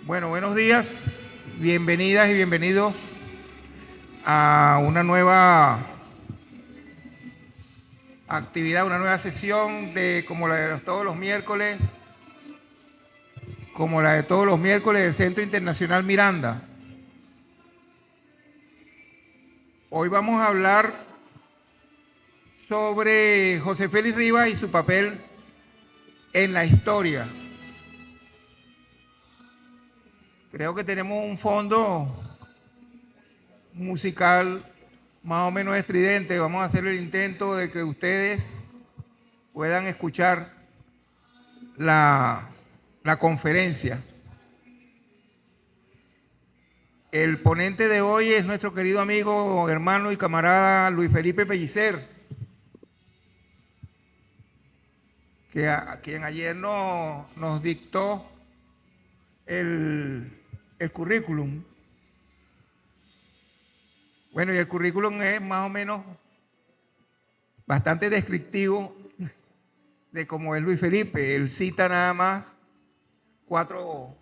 Bueno, buenos días, bienvenidas y bienvenidos a una nueva actividad, una nueva sesión como la de todos los miércoles, del Centro Internacional Miranda. Hoy vamos a hablar sobre José Félix Rivas y su papel en la historia. Creo que tenemos un fondo musical más o menos estridente. Vamos a hacer el intento de que ustedes puedan escuchar la conferencia. El ponente de hoy es nuestro querido amigo, hermano y camarada Luis Felipe Pellicer, quien ayer nos dictó el currículum. Bueno, y el currículum es más o menos bastante descriptivo de cómo es Luis Felipe. Él cita nada más cuatro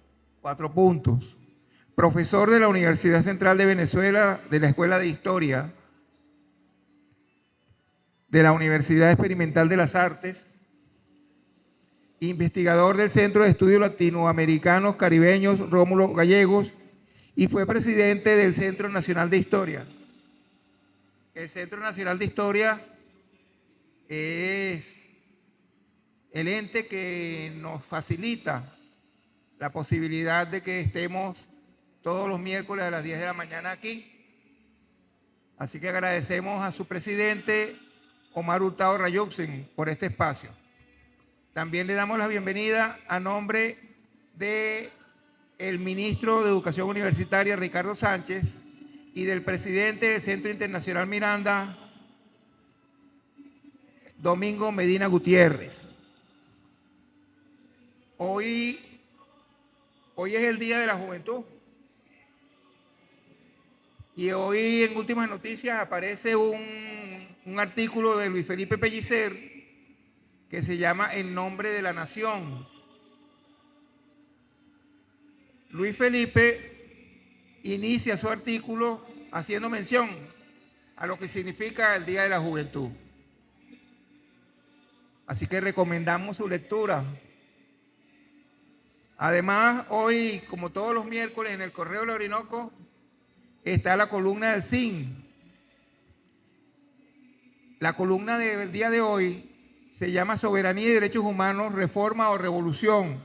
puntos. Profesor de la Universidad Central de Venezuela, de la Escuela de Historia, de la Universidad Experimental de las Artes, investigador del Centro de Estudios Latinoamericanos, Caribeños, Rómulo Gallegos, y fue presidente del Centro Nacional de Historia. El Centro Nacional de Historia es el ente que nos facilita la posibilidad de que estemos todos los miércoles a las 10 de la mañana aquí. Así que agradecemos a su presidente, Omar Hurtado Rayuxen, por este espacio. También le damos la bienvenida a nombre del ministro de Educación Universitaria, Ricardo Sánchez, y del presidente del Centro Internacional Miranda, Domingo Medina Gutiérrez. Hoy es el Día de la Juventud. Y hoy en Últimas Noticias aparece un artículo de Luis Felipe Pellicer que se llama En nombre de la nación. Luis Felipe inicia su artículo haciendo mención a lo que significa el Día de la Juventud. Así que recomendamos su lectura. Además, hoy, como todos los miércoles, en el Correo del Orinoco está la columna del CIN. La columna del día de hoy se llama Soberanía y Derechos Humanos, Reforma o Revolución,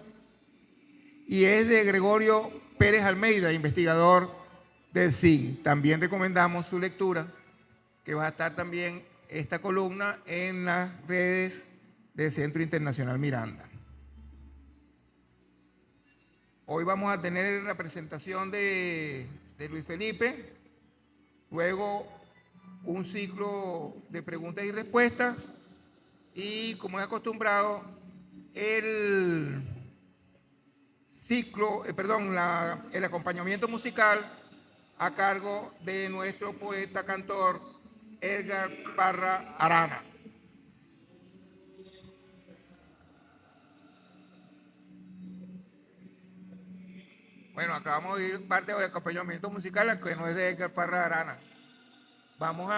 y es de Gregorio Pérez Almeida, investigador del CIN. También recomendamos su lectura, que va a estar también esta columna en las redes del Centro Internacional Miranda. Hoy vamos a tener la presentación de Luis Felipe, luego un ciclo de preguntas y respuestas y, como es acostumbrado, el acompañamiento musical a cargo de nuestro poeta cantor Edgar Parra Arana. Bueno, acabamos de oír parte del acompañamiento musical que no es de Edgar Parra Arana. Vamos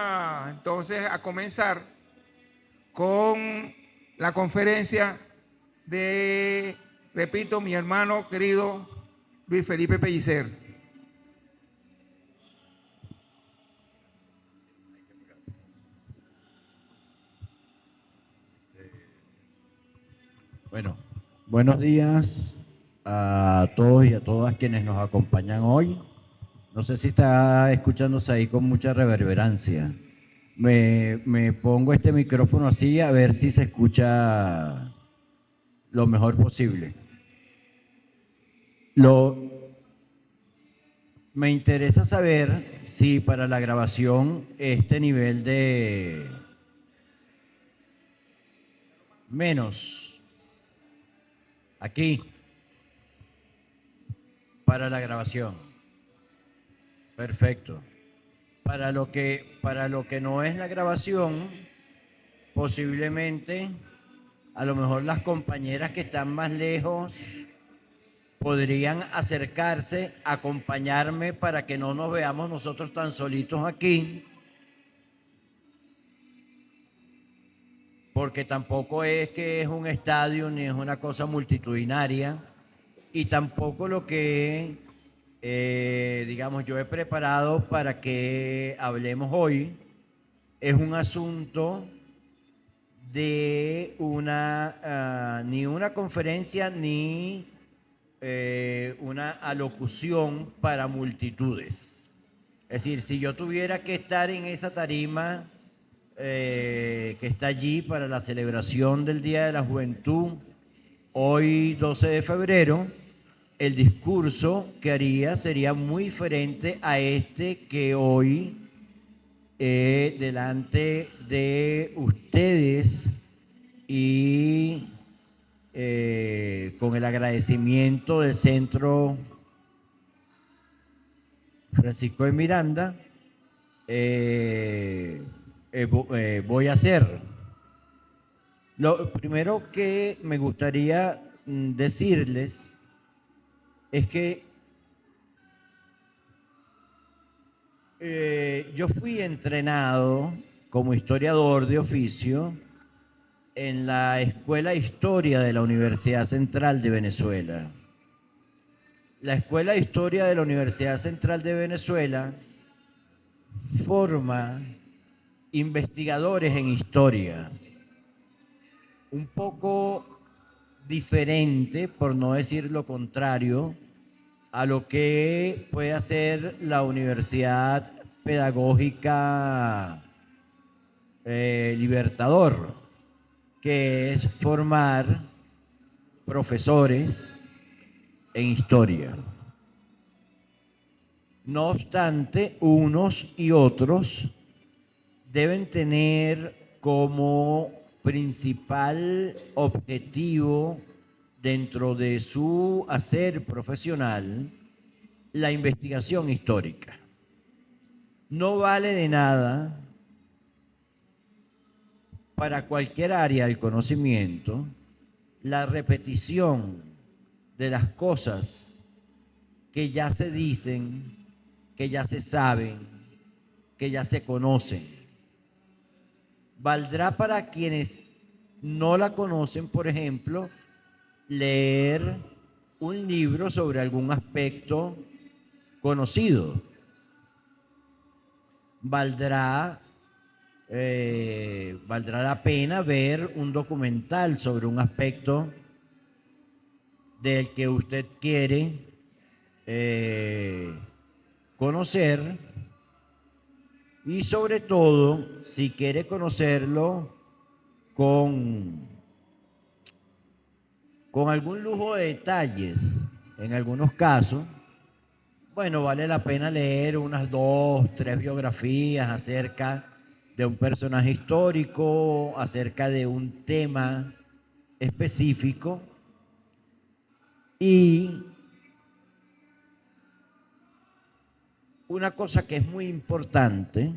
entonces a comenzar con la conferencia de, repito, mi hermano querido Luis Felipe Pellicer. Bueno, buenos días a todos y a todas quienes nos acompañan hoy. No sé si está escuchándose ahí con mucha reverberancia. Me pongo este micrófono así a ver si se escucha lo mejor posible. Me interesa saber si para la grabación este nivel de menos Aquí, para la grabación. Perfecto. Para lo que no es la grabación, posiblemente, a lo mejor las compañeras que están más lejos podrían acercarse, acompañarme para que no nos veamos nosotros tan solitos aquí, porque tampoco es que es un estadio ni es una cosa multitudinaria, y tampoco lo que, digamos, yo he preparado para que hablemos hoy es un asunto de ni una conferencia ni una alocución para multitudes. Es decir, si yo tuviera que estar en esa tarima que está allí para la celebración del Día de la Juventud, hoy 12 de febrero, el discurso que haría sería muy diferente a este que hoy delante de ustedes y con el agradecimiento del Centro Francisco de Miranda, voy a hacer. Lo primero que me gustaría decirles es que yo fui entrenado como historiador de oficio en la Escuela de Historia de la Universidad Central de Venezuela. La Escuela de Historia de la Universidad Central de Venezuela forma investigadores en historia, un poco diferente, por no decir lo contrario, a lo que puede hacer la Universidad Pedagógica Libertador, que es formar profesores en historia. No obstante, unos y otros deben tener como principal objetivo dentro de su hacer profesional la investigación histórica. No vale de nada para cualquier área del conocimiento la repetición de las cosas que ya se dicen, que ya se saben, que ya se conocen. Valdrá para quienes no la conocen, por ejemplo, leer un libro sobre algún aspecto conocido. Valdrá la pena ver un documental sobre un aspecto del que usted quiere conocer, y sobre todo, si quiere conocerlo con algún lujo de detalles, en algunos casos, bueno, vale la pena leer unas 2, 3 biografías acerca de un personaje histórico, acerca de un tema específico, y una cosa que es muy importante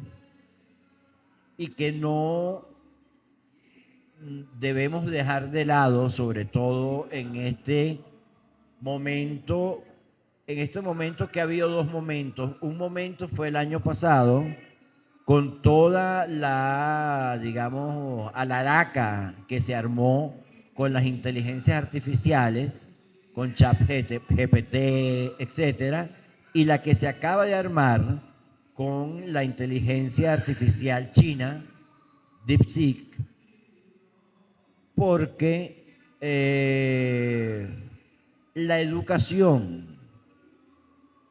y que no debemos dejar de lado, sobre todo en este momento que ha habido dos momentos. Un momento fue el año pasado, con toda la, digamos, alaraca que se armó con las inteligencias artificiales, con ChatGPT, etcétera, y la que se acaba de armar con la inteligencia artificial china, DeepSeek, porque la educación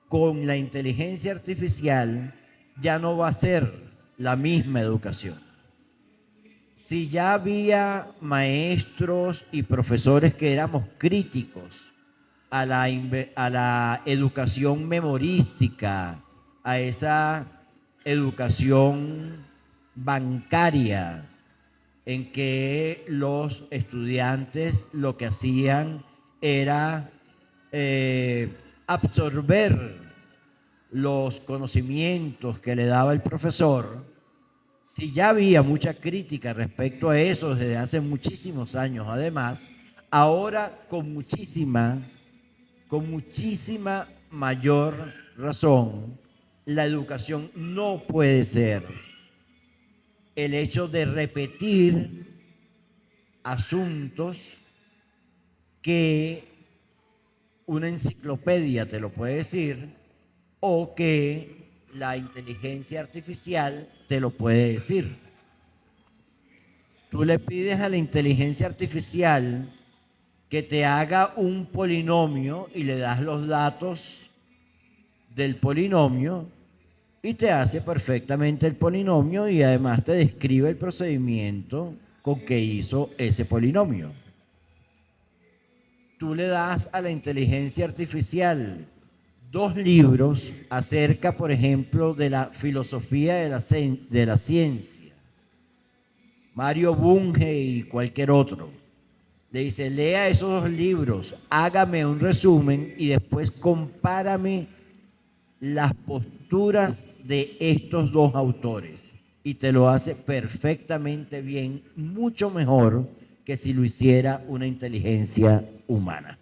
con la inteligencia artificial ya no va a ser la misma educación. Si ya había maestros y profesores que éramos críticos a la educación memorística, a esa educación bancaria, en que los estudiantes lo que hacían era absorber los conocimientos que le daba el profesor. Si ya había mucha crítica respecto a eso desde hace muchísimos años, además, ahora con muchísima mayor razón, la educación no puede ser el hecho de repetir asuntos que una enciclopedia te lo puede decir o que la inteligencia artificial te lo puede decir. Tú le pides a la inteligencia artificial que te haga un polinomio y le das los datos del polinomio y te hace perfectamente el polinomio y además te describe el procedimiento con que hizo ese polinomio. Tú le das a la inteligencia artificial 2 libros acerca, por ejemplo, de la filosofía de la ciencia, Mario Bunge y cualquier otro. Le dice, lea esos 2 libros, hágame un resumen y después compárame las posturas de estos 2 autores. Y te lo hace perfectamente bien, mucho mejor que si lo hiciera una inteligencia humana.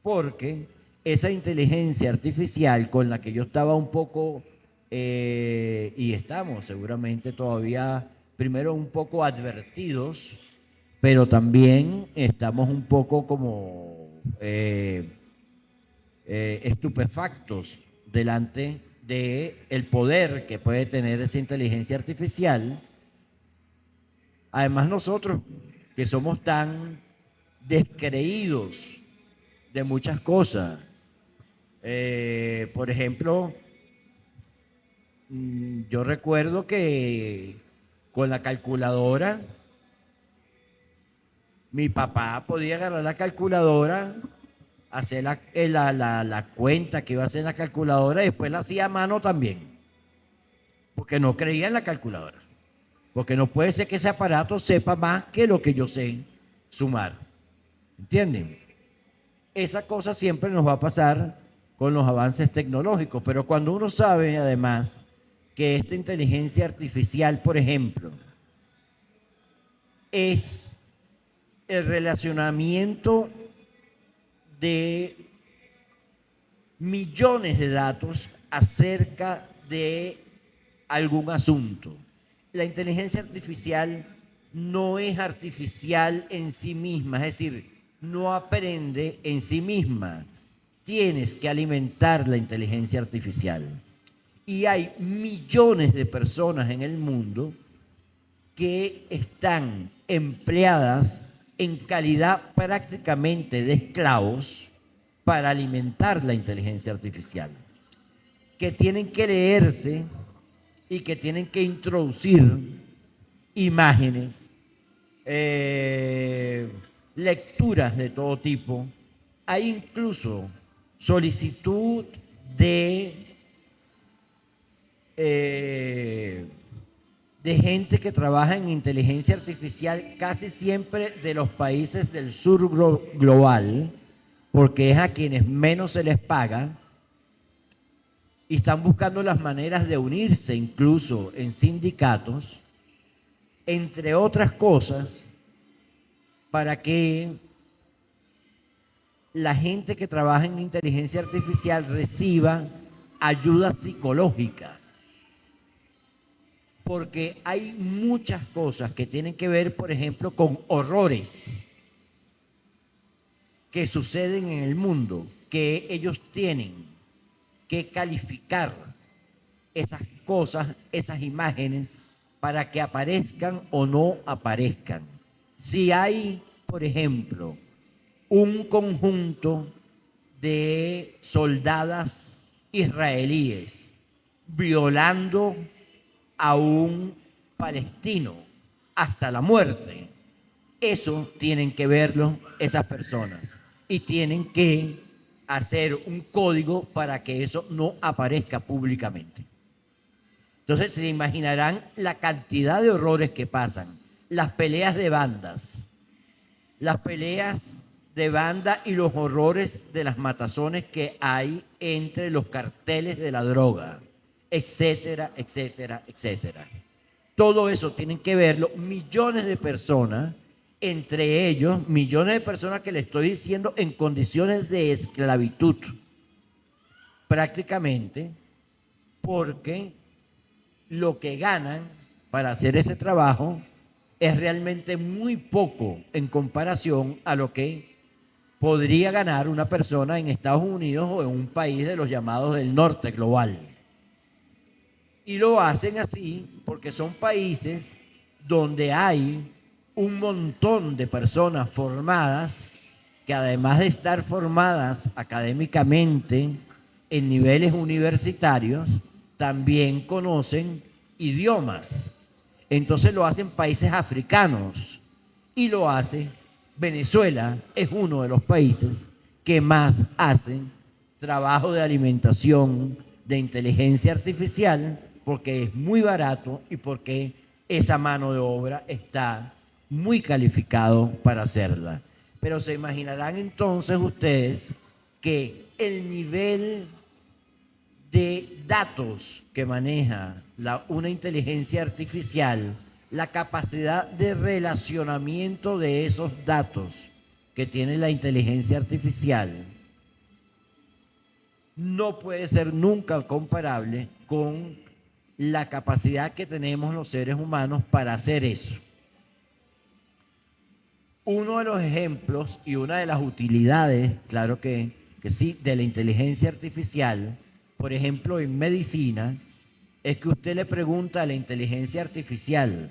Porque esa inteligencia artificial con la que yo estaba un poco, y estamos seguramente todavía, primero un poco advertidos, pero también estamos un poco como estupefactos delante del poder que puede tener esa inteligencia artificial. Además nosotros, que somos tan descreídos de muchas cosas, por ejemplo, yo recuerdo que con la calculadora, mi papá podía agarrar la calculadora, hacer la cuenta que iba a hacer en la calculadora y después la hacía a mano también, porque no creía en la calculadora, porque no puede ser que ese aparato sepa más que lo que yo sé sumar, ¿entienden? Esa cosa siempre nos va a pasar con los avances tecnológicos, pero cuando uno sabe además que esta inteligencia artificial, por ejemplo, es el relacionamiento de millones de datos acerca de algún asunto. La inteligencia artificial no es artificial en sí misma, es decir, no aprende en sí misma. Tienes que alimentar la inteligencia artificial. Y hay millones de personas en el mundo que están empleadas en calidad prácticamente de esclavos para alimentar la inteligencia artificial, que tienen que leerse y que tienen que introducir imágenes, lecturas de todo tipo. Hay incluso solicitud de gente que trabaja en inteligencia artificial, casi siempre de los países del sur global, porque es a quienes menos se les paga, y están buscando las maneras de unirse incluso en sindicatos, entre otras cosas, para que la gente que trabaja en inteligencia artificial reciba ayuda psicológica. Porque hay muchas cosas que tienen que ver, por ejemplo, con horrores que suceden en el mundo, que ellos tienen que calificar esas cosas, esas imágenes, para que aparezcan o no aparezcan. Si hay, por ejemplo, un conjunto de soldadas israelíes violando a un palestino hasta la muerte, eso tienen que verlo esas personas y tienen que hacer un código para que eso no aparezca públicamente. Entonces se imaginarán la cantidad de horrores que pasan, las peleas de bandas, las peleas de banda y los horrores de las matazones que hay entre los carteles de la droga, etcétera, etcétera, etcétera. Todo eso tienen que verlo millones de personas, entre ellos millones de personas que le estoy diciendo en condiciones de esclavitud, prácticamente, porque lo que ganan para hacer ese trabajo es realmente muy poco en comparación a lo que podría ganar una persona en Estados Unidos o en un país de los llamados del norte global. Y lo hacen así porque son países donde hay un montón de personas formadas que, además de estar formadas académicamente en niveles universitarios, también conocen idiomas. Entonces lo hacen países africanos y lo hace Venezuela. Es uno de los países que más hacen trabajo de alimentación de inteligencia artificial, porque es muy barato y porque esa mano de obra está muy calificado para hacerla. Pero se imaginarán entonces ustedes que el nivel de datos que maneja una inteligencia artificial, la capacidad de relacionamiento de esos datos que tiene la inteligencia artificial, no puede ser nunca comparable con la capacidad que tenemos los seres humanos para hacer eso. Uno de los ejemplos y una de las utilidades, claro que sí, de la inteligencia artificial, por ejemplo, en medicina, es que usted le pregunta a la inteligencia artificial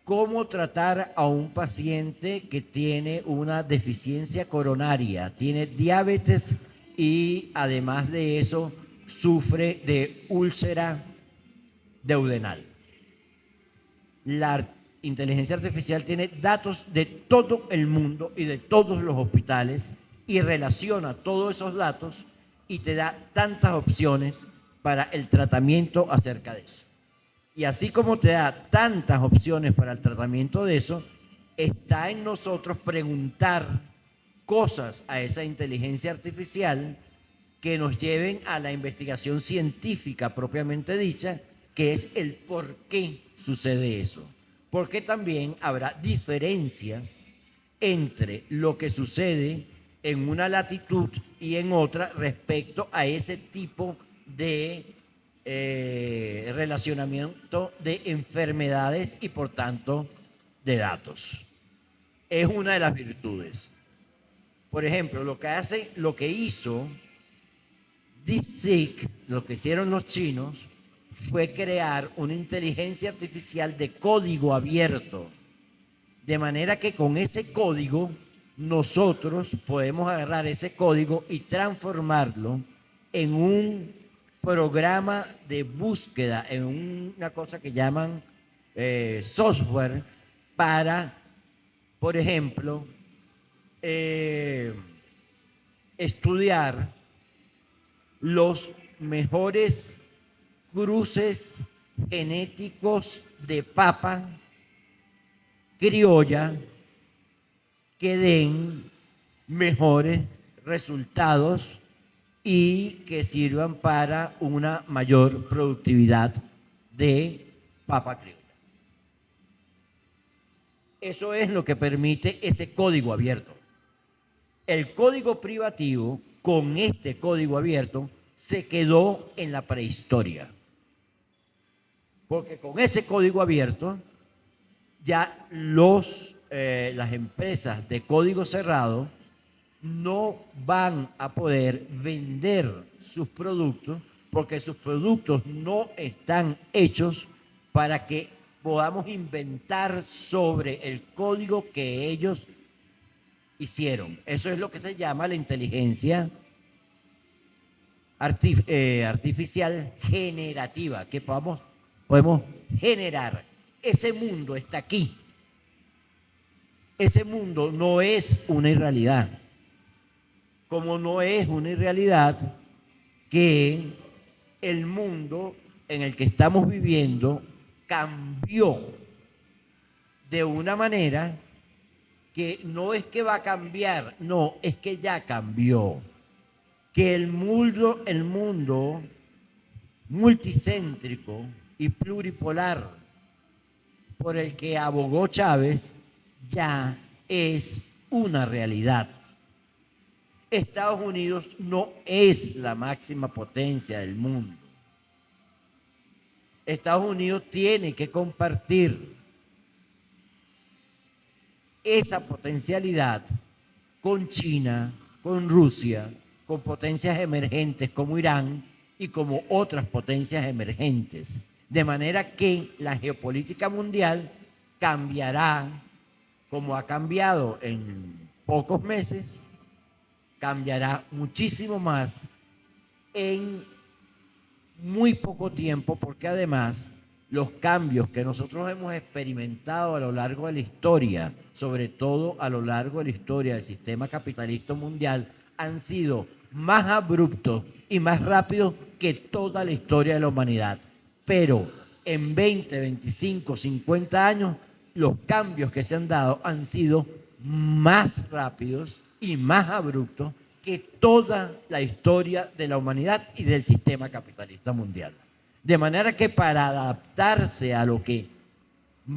cómo tratar a un paciente que tiene una deficiencia coronaria, tiene diabetes y además de eso sufre de úlcera duodenal. La inteligencia artificial tiene datos de todo el mundo y de todos los hospitales y relaciona todos esos datos y te da tantas opciones para el tratamiento acerca de eso. Y así como te da tantas opciones para el tratamiento de eso, está en nosotros preguntar cosas a esa inteligencia artificial que nos lleven a la investigación científica propiamente dicha, que es el por qué sucede eso. Porque también habrá diferencias entre lo que sucede en una latitud y en otra respecto a ese tipo de relacionamiento de enfermedades y por tanto de datos. Es una de las virtudes. Por ejemplo, lo que hizo DeepSeek, lo que hicieron los chinos, fue crear una inteligencia artificial de código abierto, de manera que con ese código nosotros podemos agarrar ese código y transformarlo en un programa de búsqueda, en una cosa que llaman software para, por ejemplo, estudiar los mejores cruces genéticos de papa criolla que den mejores resultados y que sirvan para una mayor productividad de papa criolla. Eso es lo que permite ese código abierto. El código privativo, con este código abierto, se quedó en la prehistoria. Porque con ese código abierto, ya las empresas de código cerrado no van a poder vender sus productos porque sus productos no están hechos para que podamos inventar sobre el código que ellos hicieron. Eso es lo que se llama la inteligencia artificial generativa, que podemos generar. Ese mundo está aquí. Ese mundo no es una irrealidad. Como no es una irrealidad que el mundo en el que estamos viviendo cambió de una manera que no es que va a cambiar, no, es que ya cambió. Que el mundo multicéntrico y pluripolar por el que abogó Chávez ya es una realidad. Estados Unidos no es la máxima potencia del mundo. Estados Unidos tiene que compartir esa potencialidad con China, con Rusia, con potencias emergentes como Irán y como otras potencias emergentes. De manera que la geopolítica mundial cambiará, como ha cambiado en pocos meses, cambiará muchísimo más en muy poco tiempo, porque además los cambios que nosotros hemos experimentado a lo largo de la historia, sobre todo a lo largo de la historia del sistema capitalista mundial, han sido más abruptos y más rápidos que toda la historia de la humanidad. Pero en 20, 25, 50 años, los cambios que se han dado han sido más rápidos y más abruptos que toda la historia de la humanidad y del sistema capitalista mundial. De manera que para adaptarse a lo que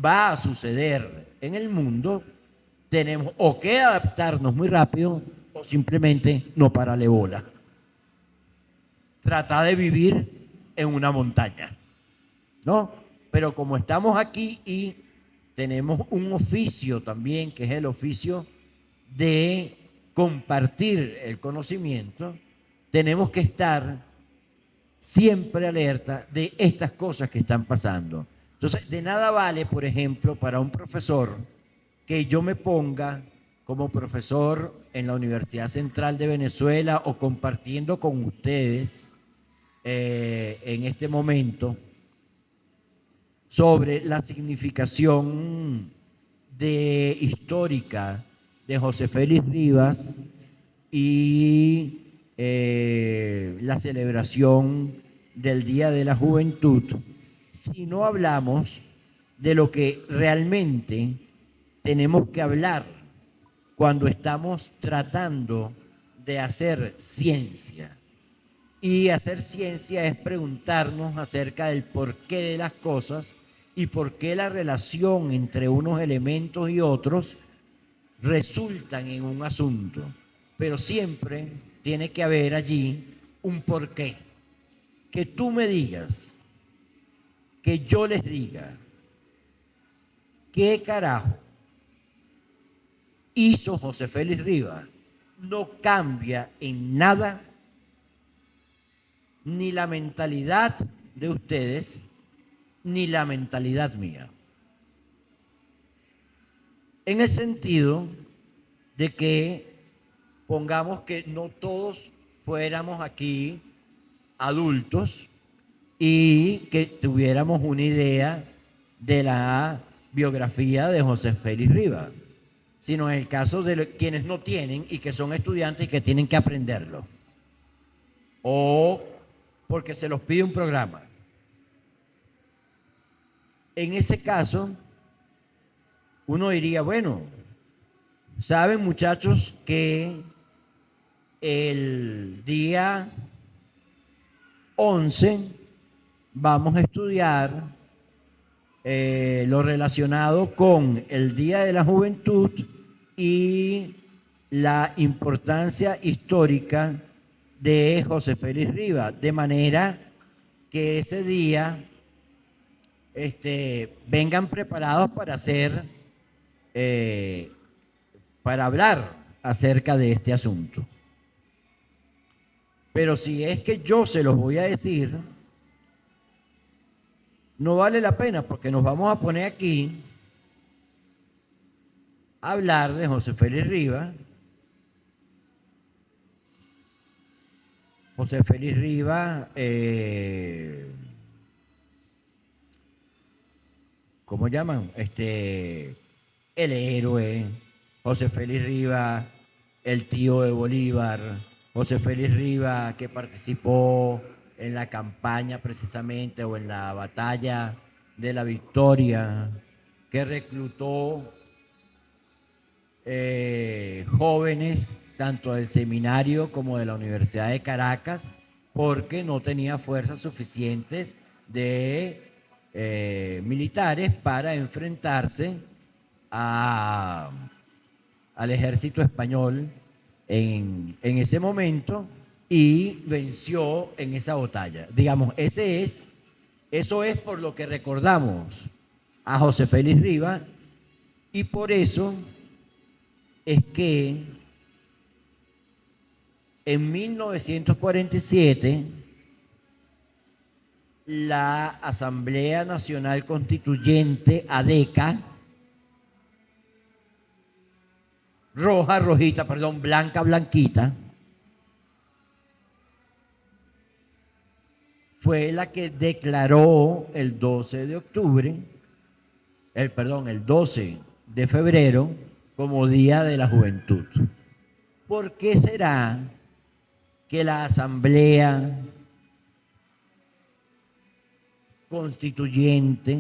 va a suceder en el mundo, tenemos o que adaptarnos muy rápido o simplemente no pararle bola. Tratar de vivir en una montaña, ¿no? Pero como estamos aquí y tenemos un oficio también, que es el oficio de compartir el conocimiento, tenemos que estar siempre alerta de estas cosas que están pasando. Entonces, de nada vale, por ejemplo, para un profesor que yo me ponga como profesor en la Universidad Central de Venezuela o compartiendo con ustedes en este momento sobre la significación histórica de José Félix Rivas y la celebración del Día de la Juventud, si no hablamos de lo que realmente tenemos que hablar cuando estamos tratando de hacer ciencia. Y hacer ciencia es preguntarnos acerca del porqué de las cosas y por qué la relación entre unos elementos y otros resultan en un asunto. Pero siempre tiene que haber allí un porqué. Que tú me digas, que yo les diga, ¿qué carajo hizo José Félix Rivas? No cambia en nada ni la mentalidad de ustedes, ni la mentalidad mía. En el sentido de que pongamos que no todos fuéramos aquí adultos y que tuviéramos una idea de la biografía de José Félix Rivas, sino en el caso de quienes no tienen y que son estudiantes y que tienen que aprenderlo, o porque se los pide un programa. En ese caso, uno diría, bueno, saben muchachos que el día 11 vamos a estudiar lo relacionado con el Día de la Juventud y la importancia histórica de José Félix Rivas, de manera que ese día vengan preparados para hacer, para hablar acerca de este asunto. Pero si es que yo se los voy a decir, no vale la pena, porque nos vamos a poner aquí a hablar de José Félix Rivas. José Félix Rivas, ¿cómo llaman? El héroe. José Félix Rivas, el tío de Bolívar. José Félix Rivas, que participó en la campaña precisamente o en la batalla de la Victoria, que reclutó jóvenes, tanto del seminario como de la Universidad de Caracas, porque no tenía fuerzas suficientes de militares para enfrentarse al ejército español en ese momento y venció en esa batalla. Digamos, eso es por lo que recordamos a José Félix Rivas, y por eso es que en 1947 la Asamblea Nacional Constituyente, ADECA, blanca, blanquita, fue la que declaró el 12 de octubre, el 12 de febrero como Día de la Juventud. ¿Por qué será que la Asamblea Constituyente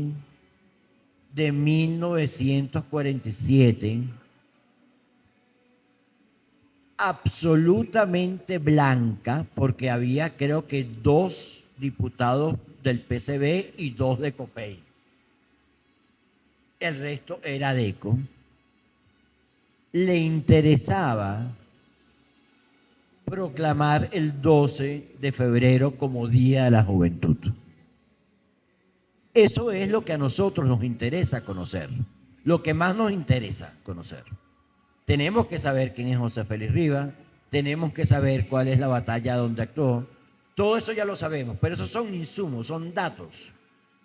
de 1947, absolutamente blanca, porque había creo que 2 diputados del PCB y 2 de COPEI, el resto era DECO, le interesaba proclamar el 12 de febrero como Día de la Juventud? Eso es lo que a nosotros nos interesa conocer, lo que más nos interesa conocer. Tenemos que saber quién es José Félix Rivas, tenemos que saber cuál es la batalla donde actuó. Todo eso ya lo sabemos, pero esos son insumos, son datos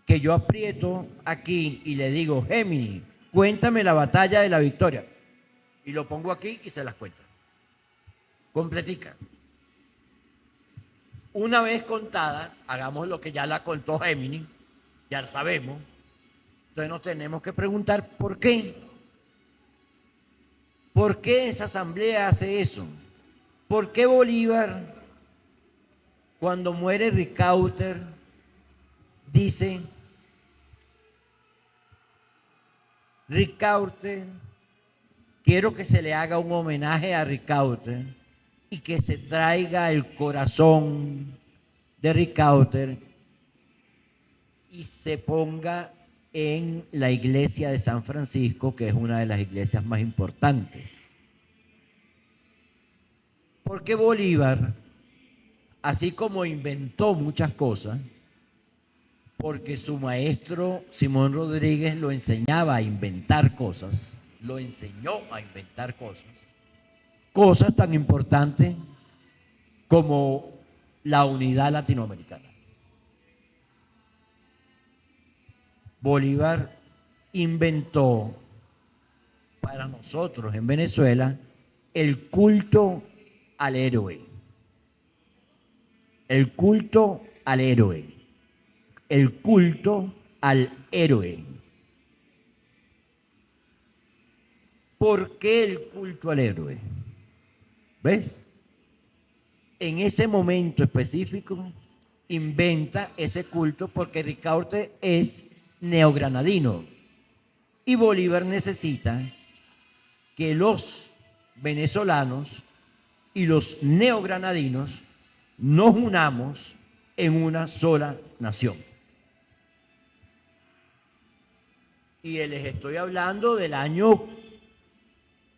que yo aprieto aquí y le digo: Géminis, cuéntame la batalla de la Victoria. Y lo pongo aquí y se las cuenta. Completica. Una vez contada, hagamos lo que ya la contó Géminis, ya lo sabemos. Entonces nos tenemos que preguntar ¿por qué? ¿Por qué esa asamblea hace eso? ¿Por qué Bolívar, cuando muere Ricaurte, dice: Ricaurte, quiero que se le haga un homenaje a Ricaurte y que se traiga el corazón de Ricaurte y se ponga en la iglesia de San Francisco, que es una de las iglesias más importantes? Porque Bolívar, así como inventó muchas cosas, porque su maestro Simón Rodríguez lo enseñaba a inventar cosas, lo enseñó a inventar cosas tan importantes como la unidad latinoamericana. Bolívar inventó para nosotros en Venezuela el culto al héroe. El culto al héroe. El culto al héroe. ¿Por qué el culto al héroe? ¿Ves? En ese momento específico inventa ese culto porque Ricaurte es neogranadino y Bolívar necesita que los venezolanos y los neogranadinos nos unamos en una sola nación. Y les estoy hablando del año,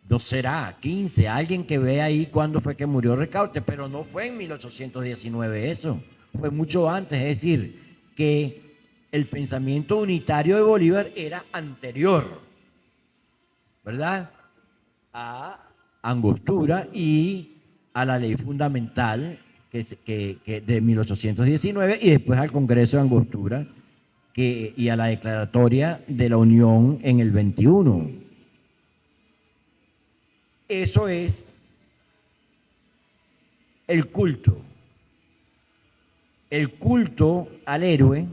no será, 15, alguien que ve ahí cuándo fue que murió Ricaurte, pero no fue en 1819 eso, fue mucho antes, es decir, que el pensamiento unitario de Bolívar era anterior, ¿verdad?, a Angostura y a la ley fundamental que de 1819 y después al Congreso de Angostura y a la declaratoria de la Unión en el 21. Eso es el culto al héroe,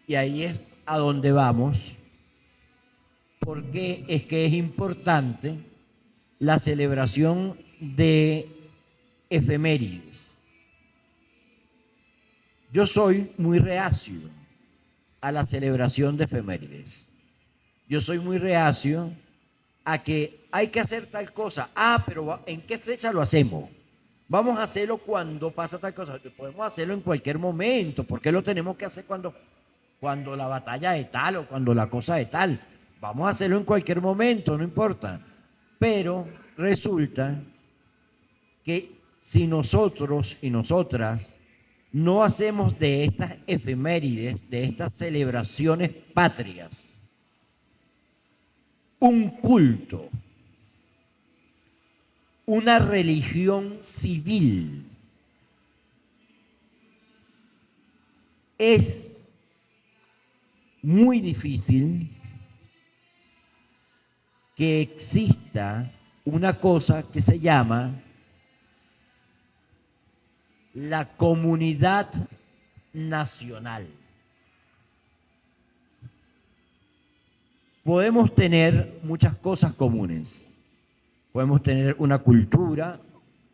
y ahí es a donde vamos, porque es que es importante la celebración de efemérides. Yo soy muy reacio a la celebración de efemérides. Yo soy muy reacio a que hay que hacer tal cosa. Pero ¿en qué fecha lo hacemos? Vamos a hacerlo cuando pasa tal cosa. Podemos hacerlo en cualquier momento. ¿Por qué lo tenemos que hacer cuando la batalla es tal o cuando la cosa es tal? Vamos a hacerlo en cualquier momento, no importa. Pero resulta que si nosotros y nosotras no hacemos de estas efemérides, de estas celebraciones patrias, un culto, una religión civil, es muy difícil que exista una cosa que se llama la comunidad nacional. Podemos tener muchas cosas comunes. Podemos tener una cultura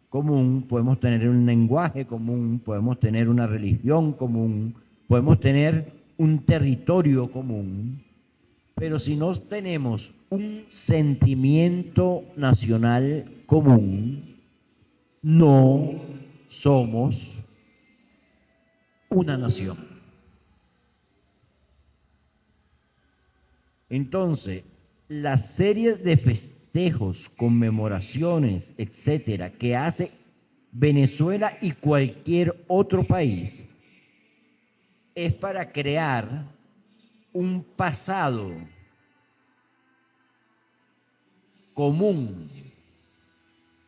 común, podemos tener un lenguaje común, podemos tener una religión común, podemos tener un territorio común, pero si no tenemos un sentimiento nacional común, no somos una nación. Entonces, la serie de festejos, conmemoraciones, etcétera, que hace Venezuela y cualquier otro país, es para crear un pasado común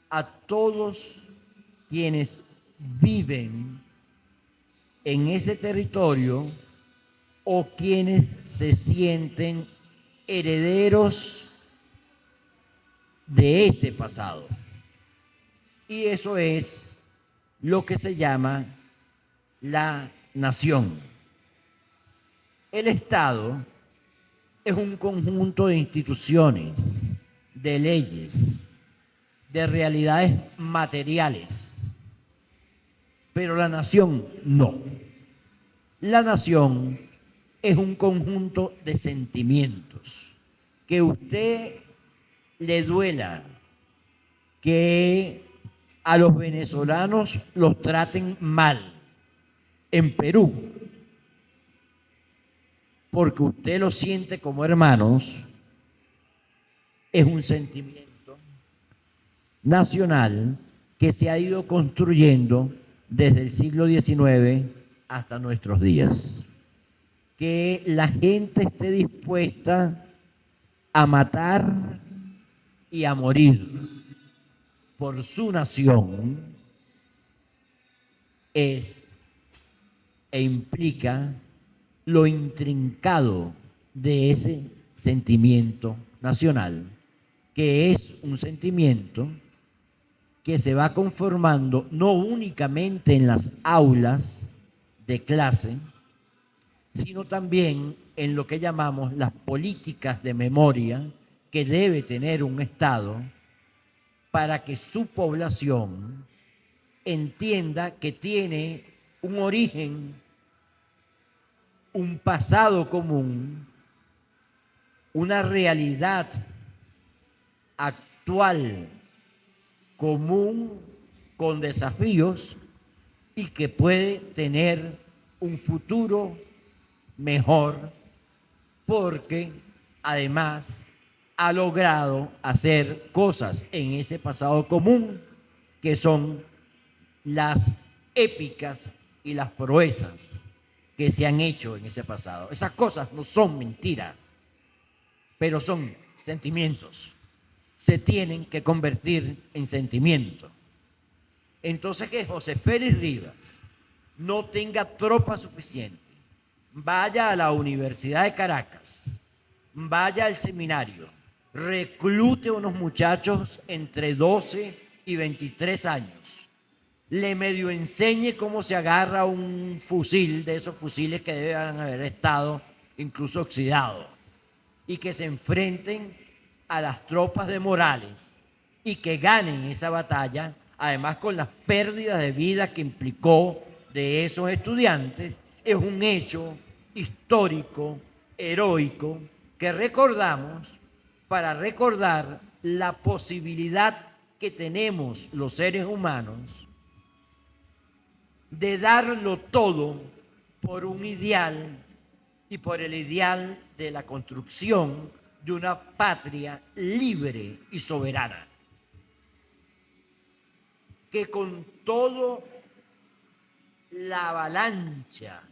a todos quienes viven en ese territorio o quienes se sienten herederos de ese pasado. Y eso es lo que se llama la nación. El Estado es un conjunto de instituciones, de leyes, de realidades materiales, pero la nación no. La nación es un conjunto de sentimientos. Que usted le duela que a los venezolanos los traten mal en Perú, porque usted los siente como hermanos, es un sentimiento nacional que se ha ido construyendo desde el siglo XIX hasta nuestros días. Que la gente esté dispuesta a matar y a morir por su nación es e implica lo intrincado de ese sentimiento nacional, que es un sentimiento que se va conformando no únicamente en las aulas de clase, sino también en lo que llamamos las políticas de memoria que debe tener un Estado para que su población entienda que tiene un origen, un pasado común, una realidad actual común con desafíos y que puede tener un futuro mejor porque además ha logrado hacer cosas en ese pasado común que son las épicas y las proezas que se han hecho en ese pasado. Esas cosas no son mentiras, pero son sentimientos. Se tienen que convertir en sentimientos. Entonces que José Félix Rivas no tenga tropa suficiente, vaya a la Universidad de Caracas, vaya al seminario, reclute unos muchachos entre 12 y 23 años, le medio enseñe cómo se agarra un fusil, de esos fusiles que deben haber estado incluso oxidados, y que se enfrenten a las tropas de Morales y que ganen esa batalla, además con las pérdidas de vida que implicó de esos estudiantes, es un hecho histórico, heroico, que recordamos para recordar la posibilidad que tenemos los seres humanos de darlo todo por un ideal y por el ideal de la construcción de una patria libre y soberana, que con todo la avalancha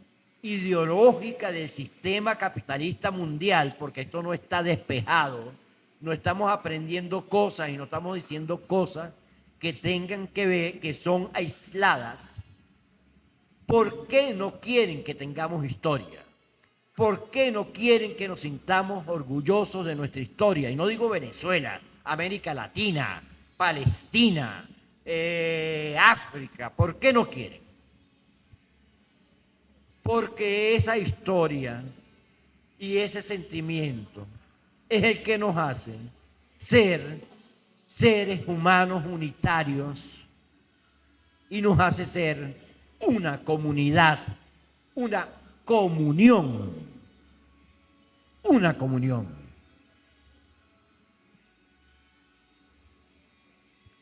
ideológica del sistema capitalista mundial, porque esto no está despejado, no estamos aprendiendo cosas y no estamos diciendo cosas que tengan que ver, que son aisladas. ¿Por qué no quieren que tengamos historia? ¿Por qué no quieren que nos sintamos orgullosos de nuestra historia? Y no digo Venezuela, América Latina, Palestina, África. ¿Por qué no quieren? Porque esa historia y ese sentimiento es el que nos hace ser seres humanos unitarios y nos hace ser una comunidad, una comunión, una comunión.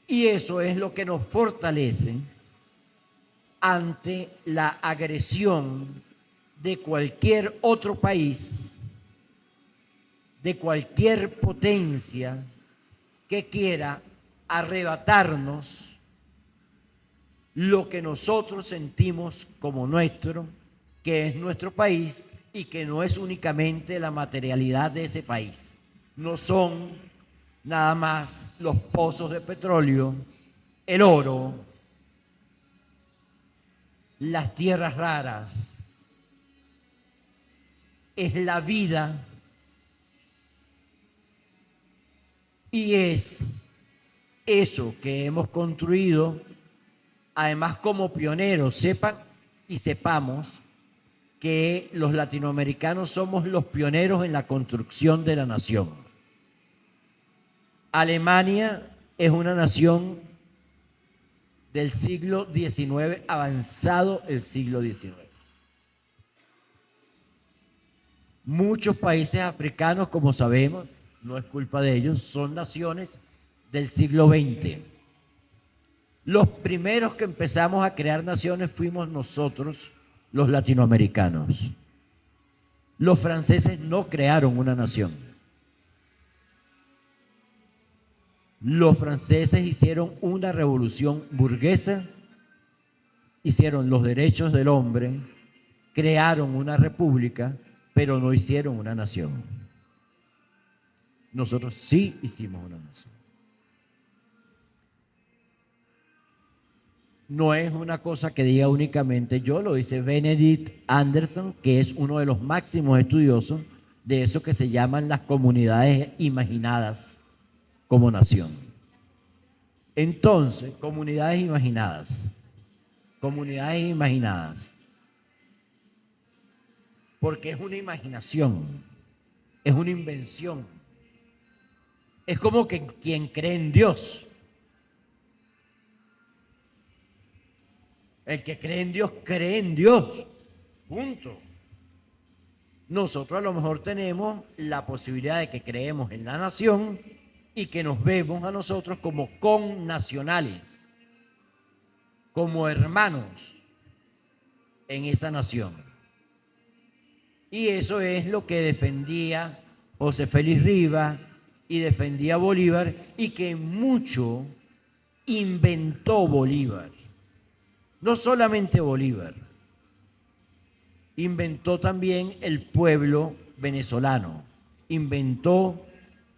Y eso es lo que nos fortalece ante la agresión de cualquier otro país, de cualquier potencia que quiera arrebatarnos lo que nosotros sentimos como nuestro, que es nuestro país y que no es únicamente la materialidad de ese país. No son nada más los pozos de petróleo, el oro, las tierras raras, es la vida y es eso que hemos construido, además como pioneros. Sepan y sepamos que los latinoamericanos somos los pioneros en la construcción de la nación. Alemania es una nación del siglo XIX, avanzado el siglo XIX. Muchos países africanos, como sabemos, no es culpa de ellos, son naciones del siglo XX. Los primeros que empezamos a crear naciones fuimos nosotros, los latinoamericanos. Los franceses no crearon una nación. Los franceses hicieron una revolución burguesa, hicieron los derechos del hombre, crearon una república, pero no hicieron una nación. Nosotros sí hicimos una nación. No es una cosa que diga únicamente yo, lo dice Benedict Anderson, que es uno de los máximos estudiosos de eso que se llaman las comunidades imaginadas como nación. Entonces, comunidades imaginadas, porque es una imaginación, es una invención, es como que quien cree en Dios. El que cree en Dios, punto. Nosotros a lo mejor tenemos la posibilidad de que creemos en la nación y que nos vemos a nosotros como connacionales, como hermanos en esa nación. Y eso es lo que defendía José Félix Rivas y defendía Bolívar, y que mucho inventó Bolívar. No solamente Bolívar, inventó también el pueblo venezolano, inventó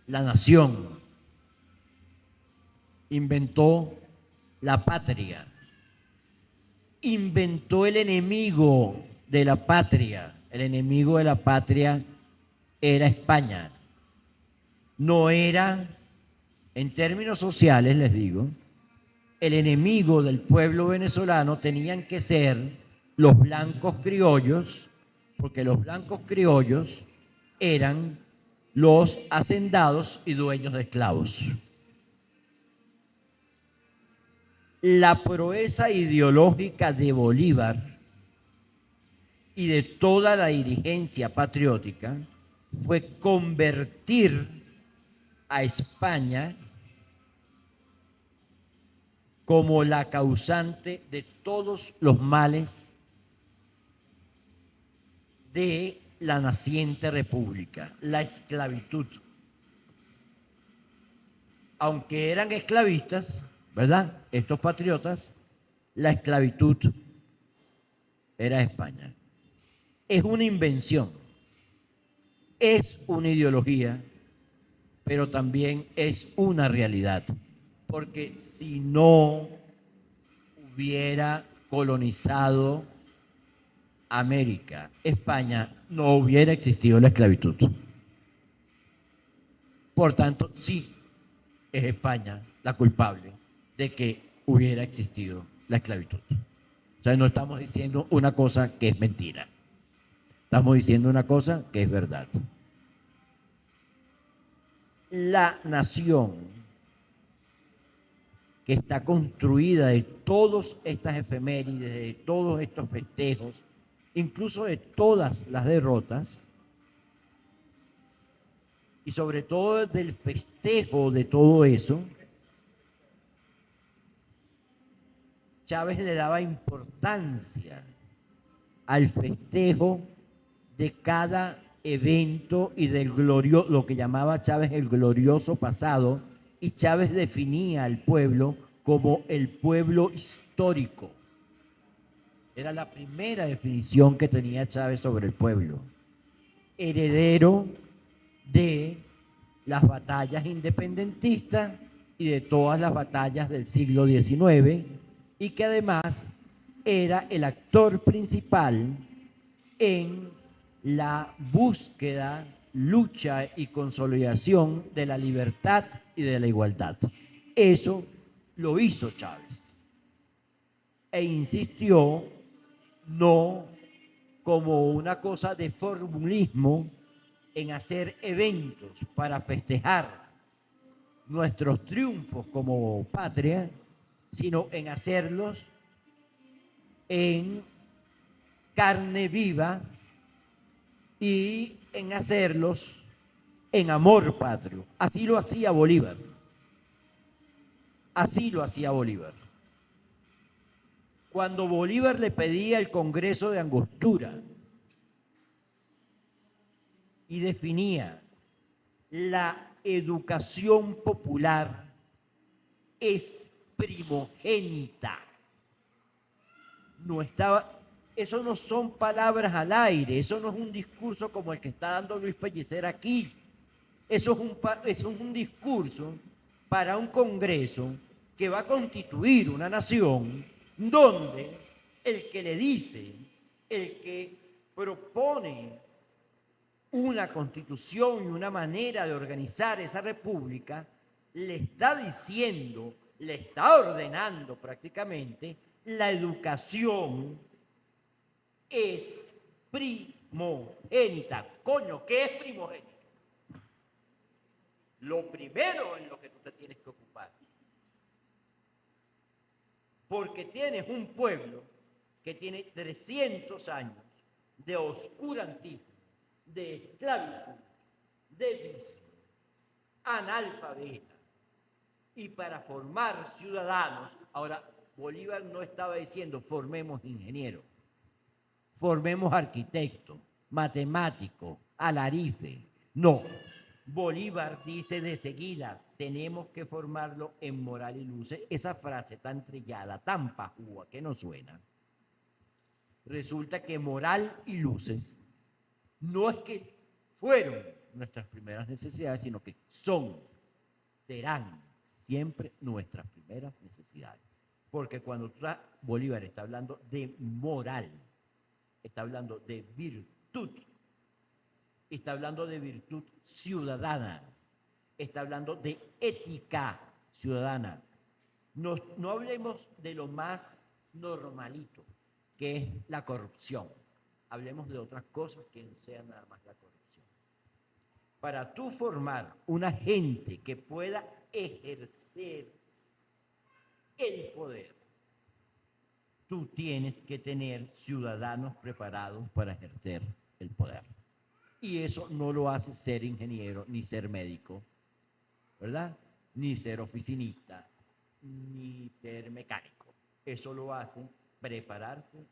la nación, inventó la patria, inventó el enemigo de la patria. El enemigo de la patria era España. No era, en términos sociales les digo, el enemigo del pueblo venezolano tenían que ser los blancos criollos, porque los blancos criollos eran los hacendados y dueños de esclavos. La proeza ideológica de Bolívar y de toda la dirigencia patriótica fue convertir a España como la causante de todos los males de la naciente república, la esclavitud. Aunque eran esclavistas, ¿verdad? Estos patriotas, la esclavitud era España. Es una invención, es una ideología, pero también es una realidad. Porque si no hubiera colonizado América, España, no hubiera existido la esclavitud. Por tanto, sí, es España la culpable de que hubiera existido la esclavitud. O sea, no estamos diciendo una cosa que es mentira. Estamos diciendo una cosa que es verdad. La nación que está construida de todas estas efemérides, de todos estos festejos, incluso de todas las derrotas, y sobre todo del festejo de todo eso, Chávez le daba importancia al festejo de cada evento y del lo que llamaba Chávez el glorioso pasado, y Chávez definía al pueblo como el pueblo histórico. Era la primera definición que tenía Chávez sobre el pueblo. Heredero de las batallas independentistas y de todas las batallas del siglo XIX, y que además era el actor principal en la búsqueda, lucha y consolidación de la libertad y de la igualdad. Eso lo hizo Chávez. E insistió no como una cosa de formulismo en hacer eventos para festejar nuestros triunfos como patria, sino en hacerlos en carne viva y en hacerlos en amor patrio. Así lo hacía Bolívar. Así lo hacía Bolívar. Cuando Bolívar le pedía el Congreso de Angostura y definía la educación popular es primogénita. No estaba, eso no son palabras al aire, eso no es un discurso como el que está dando Luis Pellicer aquí. Eso es un discurso para un Congreso que va a constituir una nación donde el que le dice, el que propone una constitución y una manera de organizar esa república, le está diciendo, le está ordenando prácticamente, la educación es primogénita. Coño, ¿qué es primogénita? Lo primero en lo que tú te tienes que ocupar. Porque tienes un pueblo que tiene 300 años de oscurantismo, de esclavitud, de vicio, analfabeta. Y para formar ciudadanos, ahora Bolívar no estaba diciendo formemos ingenieros, formemos arquitectos, matemáticos, alarife. No, Bolívar dice de seguida, tenemos que formarlo en moral y luces. Esa frase tan trillada, tan pajúa, que no suena. Resulta que moral y luces no es que fueron nuestras primeras necesidades, sino que serán siempre nuestras primeras necesidades. Porque cuando Bolívar está hablando de moral, está hablando de virtud, está hablando de virtud ciudadana, está hablando de ética ciudadana. No hablemos de lo más normalito, que es la corrupción. Hablemos de otras cosas que no sean nada más la corrupción. Para tú formar una gente que pueda ejercer el poder, tú tienes que tener ciudadanos preparados para ejercer el poder. Y eso no lo hace ser ingeniero, ni ser médico, ¿verdad? Ni ser oficinista, ni ser mecánico. Eso lo hace prepararse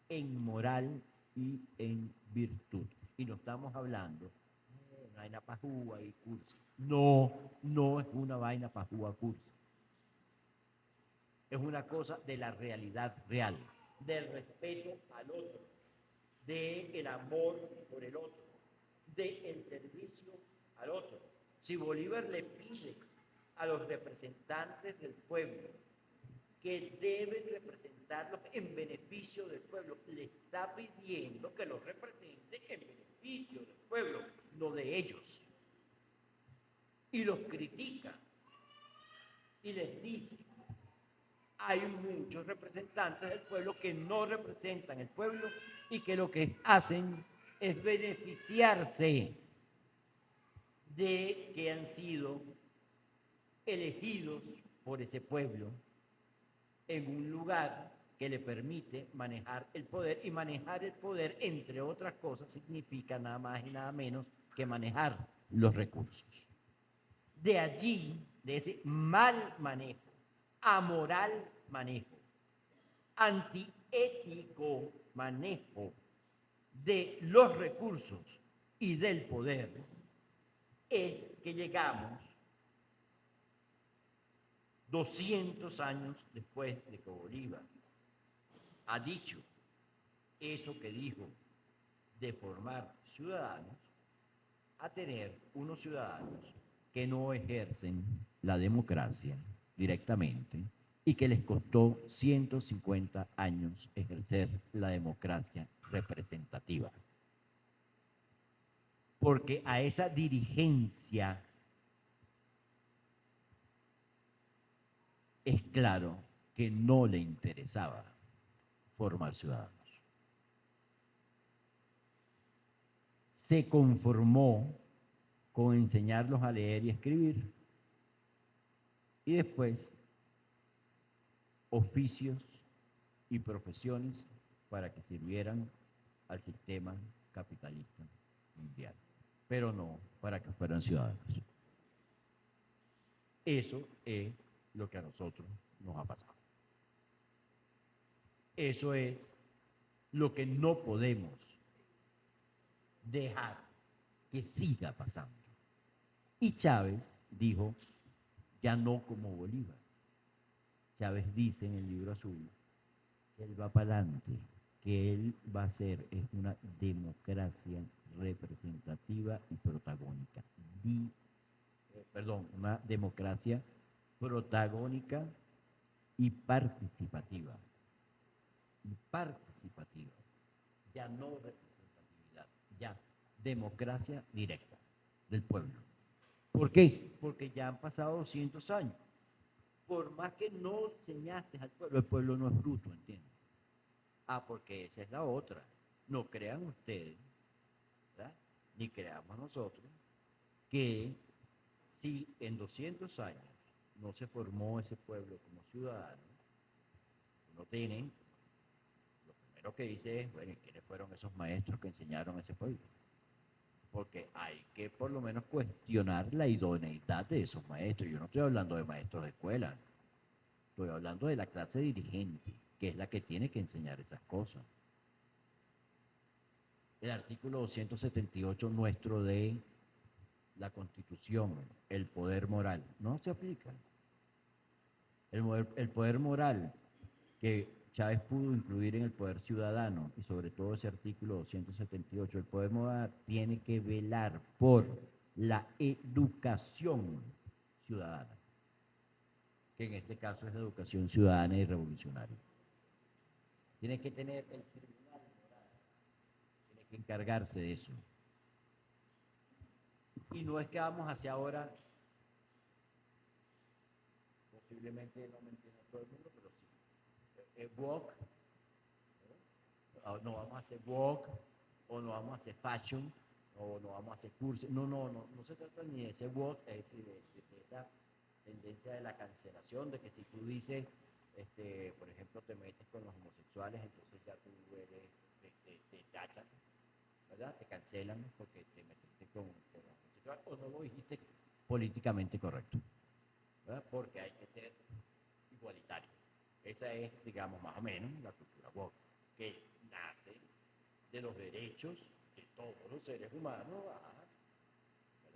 en moral y en virtud. Y no estamos hablando de una vaina pajúa y cursi. No, no es una vaina pajúa cursi. Es una cosa de la realidad real, del respeto al otro, del amor por el otro, del servicio al otro. Si Bolívar le pide a los representantes del pueblo que deben representarlos en beneficio del pueblo, le está pidiendo que los represente en beneficio del pueblo, no de ellos. Y los critica y les dice: hay muchos representantes del pueblo que no representan el pueblo y que lo que hacen es beneficiarse de que han sido elegidos por ese pueblo en un lugar que le permite manejar el poder, y manejar el poder, entre otras cosas, significa nada más y nada menos que manejar los recursos. De allí, de ese mal manejo, amoral manejo, antiético manejo de los recursos y del poder, es que llegamos 200 años después de que Bolívar ha dicho eso que dijo de formar ciudadanos, a tener unos ciudadanos que no ejercen la democracia directamente y que les costó 150 años ejercer la democracia representativa. Porque a esa dirigencia es claro que no le interesaba formar ciudadanos. Se conformó con enseñarlos a leer y escribir, y después oficios y profesiones para que sirvieran al sistema capitalista mundial, pero no para que fueran ciudadanos. Eso es lo que a nosotros nos ha pasado. Eso es lo que no podemos dejar que siga pasando. Y Chávez dijo, ya no como Bolívar. Chávez dice en el libro azul que él va para adelante, que él va a ser una democracia representativa y protagónica. Una democracia protagónica y participativa. Y participativa. Ya no representatividad, ya democracia directa del pueblo. ¿Por qué? Porque ya han pasado 200 años. Por más que no enseñaste al pueblo, el pueblo no es bruto, ¿entiendes? Porque esa es la otra. No crean ustedes, ¿verdad? Ni creamos nosotros, que si en 200 años no se formó ese pueblo como ciudadano, no tienen, lo primero que dice es, bueno, ¿quiénes fueron esos maestros que enseñaron a ese pueblo? Porque hay que por lo menos cuestionar la idoneidad de esos maestros. Yo no estoy hablando de maestros de escuela, estoy hablando de la clase dirigente, que es la que tiene que enseñar esas cosas. El artículo 278 nuestro de la Constitución, el poder moral, no se aplica. El poder moral que Chávez pudo incluir en el poder ciudadano, y sobre todo ese artículo 278, el poder moral tiene que velar por la educación ciudadana, que en este caso es la educación ciudadana y revolucionaria. Tiene que tener el tribunal moral, tiene que encargarse de eso. Y no es que vamos hacia ahora, posiblemente no me entienda todo el mundo, pero sí. Walk, no vamos a hacer walk, o no vamos a hacer fashion, o no vamos a hacer cursos. No se trata ni de ese walk, es decir, de esa tendencia de la cancelación, de que si tú dices, por ejemplo, te metes con los homosexuales, entonces ya tú eres, te tachan, ¿verdad? Te cancelan porque te metiste con homosexual o no lo dijiste políticamente correcto, ¿verdad? Porque hay que ser igualitario. Esa es, digamos, más o menos la cultura woke, que nace de los derechos de todos los seres humanos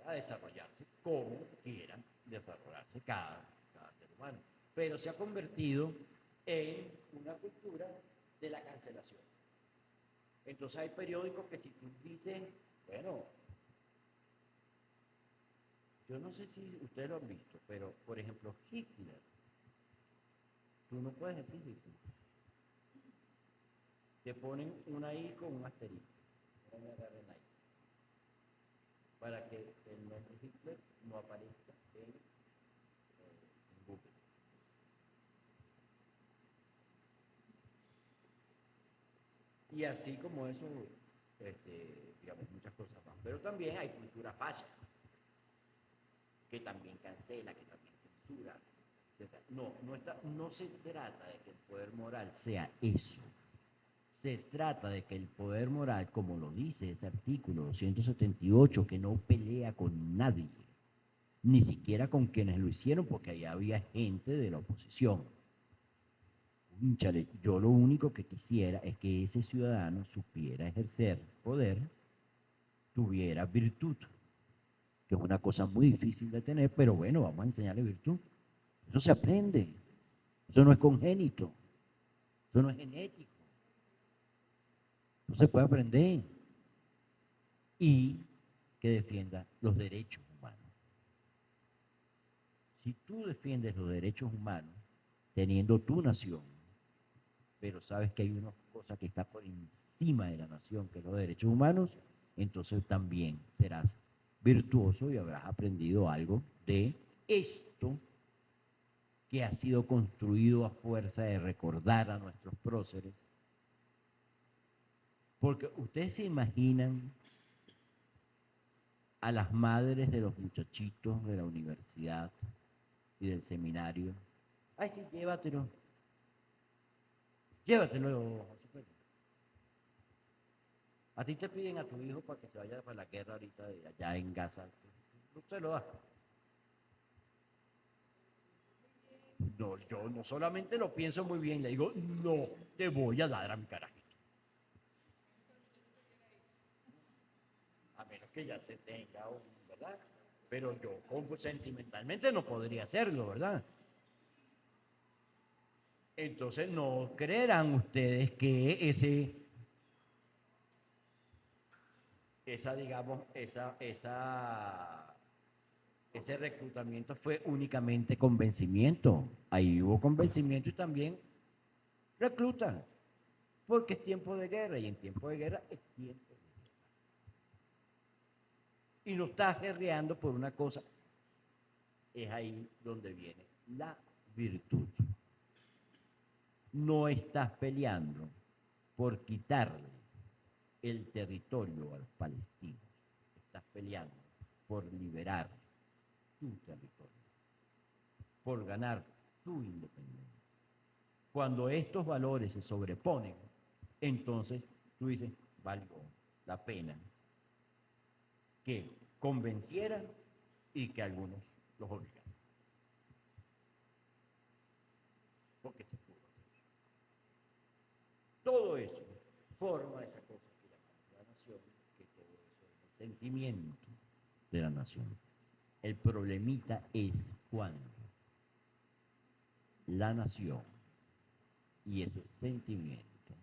a desarrollarse como quieran desarrollarse cada ser humano. Pero se ha convertido en una cultura de la cancelación. Entonces hay periódicos que si tú dices, bueno, yo no sé si ustedes lo han visto, pero por ejemplo Hitler, tú no puedes decir Hitler. Te ponen una I con un asterisco, para que el nombre Hitler no aparezca en Google. Y así como eso, digamos, muchas cosas más. Pero también hay cultura fascia, que también cancela, que también censura, etc. No se trata de que el poder moral sea eso. Se trata de que el poder moral, como lo dice ese artículo 278, que no pelea con nadie, ni siquiera con quienes lo hicieron, porque ahí había gente de la oposición. Chale, yo lo único que quisiera es que ese ciudadano supiera ejercer poder, tuviera virtud, que es una cosa muy difícil de tener, pero bueno, vamos a enseñarle virtud. Eso se aprende, eso no es congénito, eso no es genético, eso se puede aprender. Y que defienda los derechos humanos. Si tú defiendes los derechos humanos, teniendo tu nación, pero sabes que hay una cosa que está por encima de la nación, que es los derechos humanos, entonces también serás virtuoso y habrás aprendido algo de esto que ha sido construido a fuerza de recordar a nuestros próceres. Porque ustedes se imaginan a las madres de los muchachitos de la universidad y del seminario. Ay, sí, llévatelo. Llévatelo. A ti te piden a tu hijo para que se vaya para la guerra ahorita de allá en Gaza. Usted lo da. No, yo no solamente lo pienso muy bien, le digo, no te voy a dar a mi carajito. A menos que ya se tenga, ¿verdad? Pero yo como sentimentalmente no podría hacerlo, ¿verdad? Entonces no creerán ustedes que ese reclutamiento fue únicamente convencimiento. Ahí hubo convencimiento y también reclutan, porque es tiempo de guerra y en tiempo de guerra es tiempo de guerra. Y no estás guerreando por una cosa, es ahí donde viene la virtud. No estás peleando por quitarle el territorio a los palestinos, estás peleando por liberar tu territorio, por ganar tu independencia. Cuando estos valores se sobreponen, entonces tú dices, valió la pena que convencieran y que algunos los obligaran. Porque se pudo hacer. Todo eso forma esa cosa que llamamos la nación, que todo eso es el sentimiento de la nación. El problemita es cuando la nación y ese sentimiento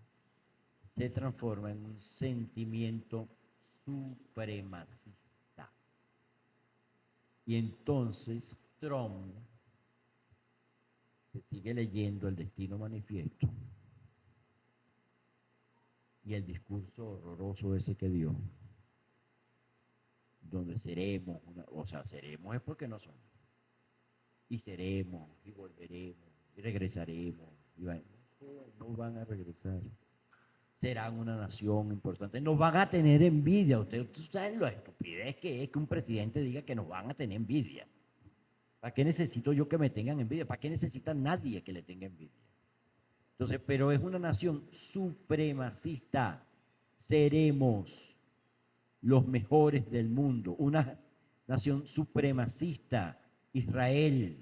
se transforma en un sentimiento supremacista. Y entonces Trump se sigue leyendo el Destino Manifiesto y el discurso horroroso ese que dio, donde seremos, seremos es porque no somos, y seremos, y volveremos, y regresaremos, y no van a regresar, serán una nación importante, nos van a tener envidia, ustedes saben lo estupidez que es que un presidente diga que nos van a tener envidia. ¿Para qué necesito yo que me tengan envidia? ¿Para qué necesita nadie que le tenga envidia? Entonces, pero es una nación supremacista. Seremos. los mejores del mundo, una nación supremacista, Israel,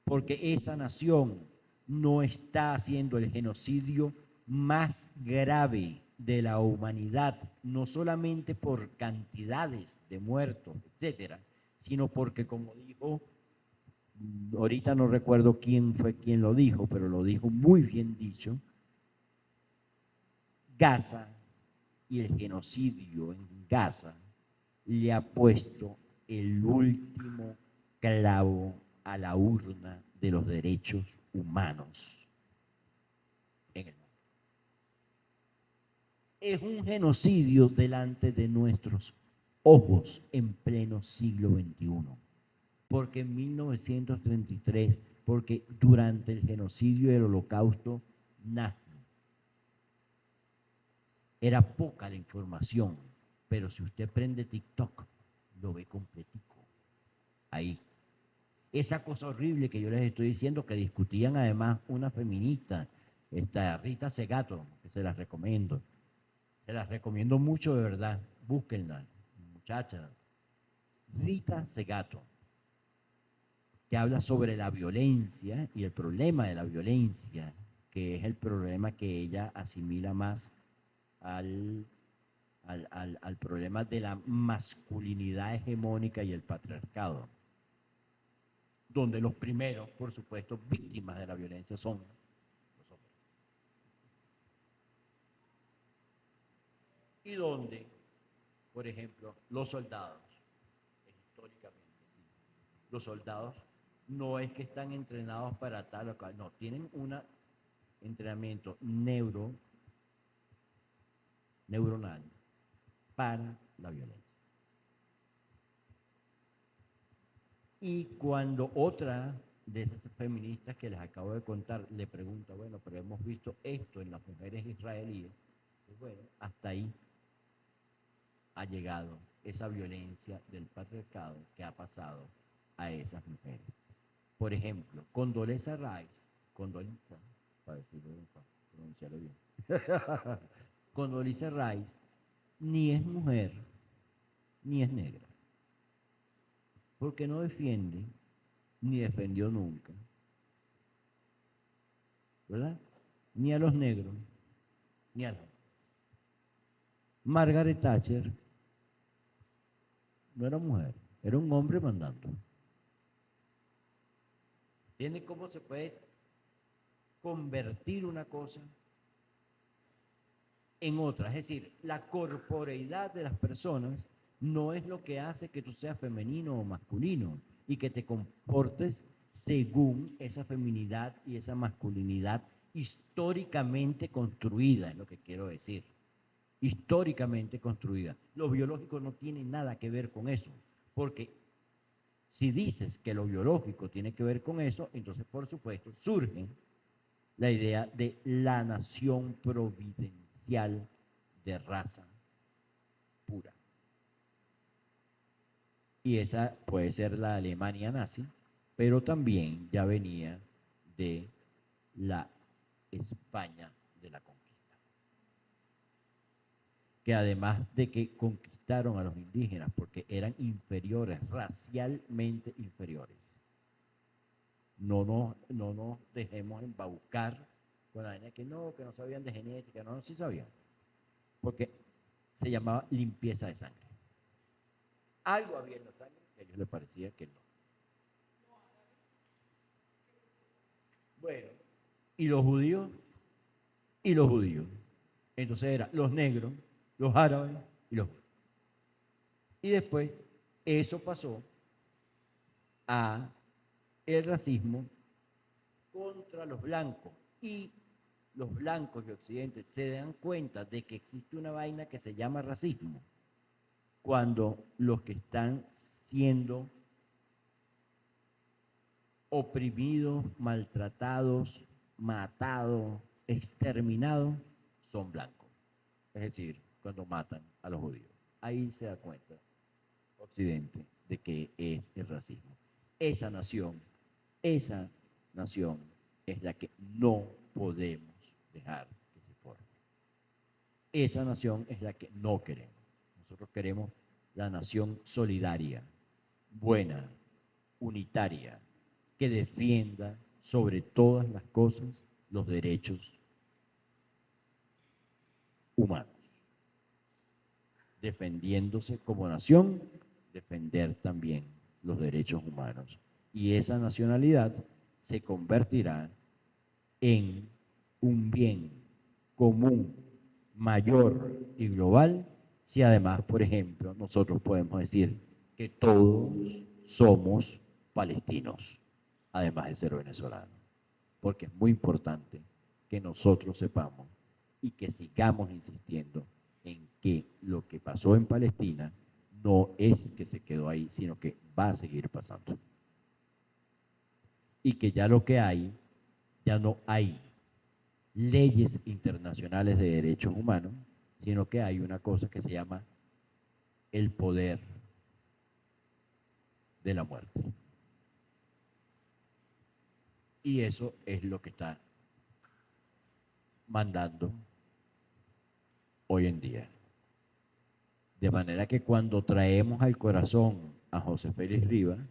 porque esa nación no está haciendo el genocidio más grave de la humanidad, no solamente por cantidades de muertos, etcétera, sino porque, como dijo, ahorita no recuerdo quién fue quien lo dijo, pero lo dijo muy bien dicho, Gaza y el genocidio en Gaza le ha puesto el último clavo a la urna de los derechos humanos en el mundo. Es un genocidio delante de nuestros ojos en pleno siglo XXI. Porque en 1933, porque durante el genocidio y el holocausto nazi, era poca la información, pero si usted prende TikTok, lo ve completico. Ahí. Esa cosa horrible que yo les estoy diciendo, que discutían además una feminista, esta Rita Segato, que se las recomiendo. Se las recomiendo mucho, de verdad. Búsquenla, muchachas. Rita Segato, que habla sobre la violencia y el problema de la violencia, que es el problema que ella asimila más al problema de la masculinidad hegemónica y el patriarcado, donde los primeros, por supuesto, víctimas de la violencia son los hombres. Y donde, por ejemplo, los soldados, históricamente, sí, los soldados no es que están entrenados para tal o cual, no, tienen un entrenamiento neuronal para la violencia. Y cuando otra de esas feministas que les acabo de contar le pregunta, bueno, pero hemos visto esto en las mujeres israelíes, pues bueno, hasta ahí ha llegado esa violencia del patriarcado que ha pasado a esas mujeres. Por ejemplo, Condoleezza Rice, para decirlo bien, para pronunciarlo bien, Condoleezza Rice ni es mujer ni es negra, porque no defiende ni defendió nunca, ¿verdad? Ni a los negros, ni a los... Margaret Thatcher no era mujer, era un hombre mandando. ¿Entiende cómo se puede convertir una cosa en otra? Es decir, la corporeidad de las personas no es lo que hace que tú seas femenino o masculino y que te comportes según esa feminidad y esa masculinidad históricamente construida, es lo que quiero decir. Históricamente construida. Lo biológico no tiene nada que ver con eso, porque si dices que lo biológico tiene que ver con eso, entonces por supuesto surge la idea de la nación providencial de raza pura. Y esa puede ser la Alemania nazi, pero también ya venía de la España de la conquista. Que además de que conquistaron a los indígenas porque eran inferiores, racialmente inferiores. No nos dejemos embaucar con la idea que no sabían de genética, no, sí sabían. Porque se llamaba limpieza de sangre. Algo había en la sangre que a ellos les parecía que no. Bueno, y los judíos, Entonces eran los negros, los árabes y los judíos. Y después eso pasó a el racismo contra los blancos. Y los blancos de Occidente se dan cuenta de que existe una vaina que se llama racismo, cuando los que están siendo oprimidos, maltratados, matados, exterminados, son blancos. Es decir, cuando matan a los judíos. Ahí se da cuenta Occidente de que es el racismo. Esa nación es la que no podemos dejar que se forme. Esa nación es la que no queremos. Nosotros queremos la nación solidaria, buena, unitaria, que defienda sobre todas las cosas los derechos humanos. Defendiéndose como nación, defender también los derechos humanos. Y esa nacionalidad se convertirá en un bien común, mayor y global, si además, por ejemplo, nosotros podemos decir que todos somos palestinos, además de ser venezolanos, porque es muy importante que nosotros sepamos y que sigamos insistiendo en que lo que pasó en Palestina no es que se quedó ahí, sino que va a seguir pasando. Y que ya lo que hay, ya no hay leyes internacionales de derechos humanos, sino que hay una cosa que se llama el poder de la muerte. Y eso es lo que está mandando hoy en día. De manera que cuando traemos al corazón a José Félix Rivas,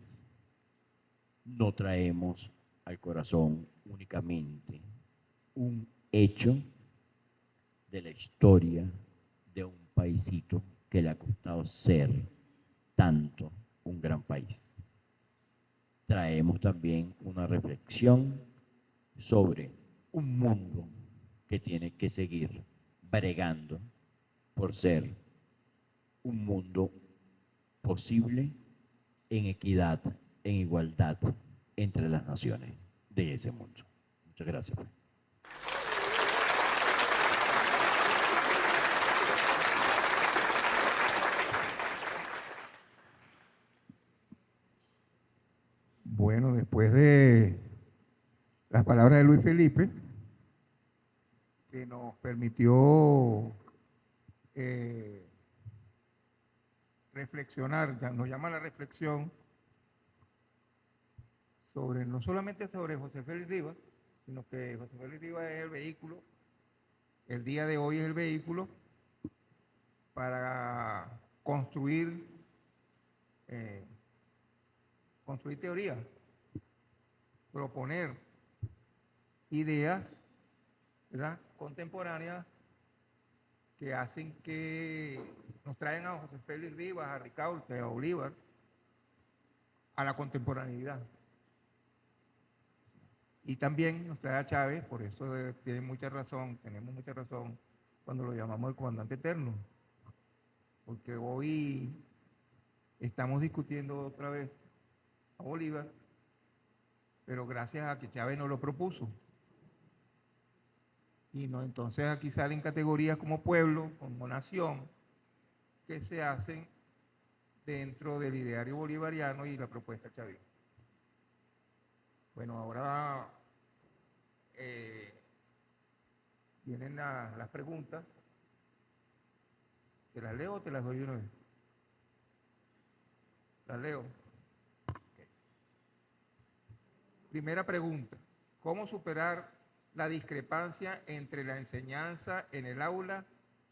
no traemos al corazón únicamente un hecho de la historia de un paisito que le ha costado ser tanto un gran país. Traemos también una reflexión sobre un mundo que tiene que seguir bregando por ser un mundo posible en equidad, en igualdad entre las naciones de ese mundo. Muchas gracias. Bueno, después de las palabras de Luis Felipe, que nos permitió reflexionar, ya nos llama a la reflexión sobre, no solamente sobre José Félix Rivas, sino que José Félix Rivas es el vehículo, el día de hoy es el vehículo para construir teorías, proponer ideas, ¿verdad?, contemporáneas que hacen que nos traen a José Félix Rivas, a Ricaurte, a Bolívar, a la contemporaneidad. Y también nos trae a Chávez, por eso tenemos mucha razón cuando lo llamamos el comandante eterno, porque hoy estamos discutiendo otra vez a Bolívar, pero gracias a que Chávez nos lo propuso. Y no, entonces aquí salen categorías como pueblo, como nación, que se hacen dentro del ideario bolivariano y la propuesta chavista. Bueno, ahora vienen las preguntas. ¿Te las leo o te las doy una vez? Las leo. Okay. Primera pregunta. ¿Cómo superar la discrepancia entre la enseñanza en el aula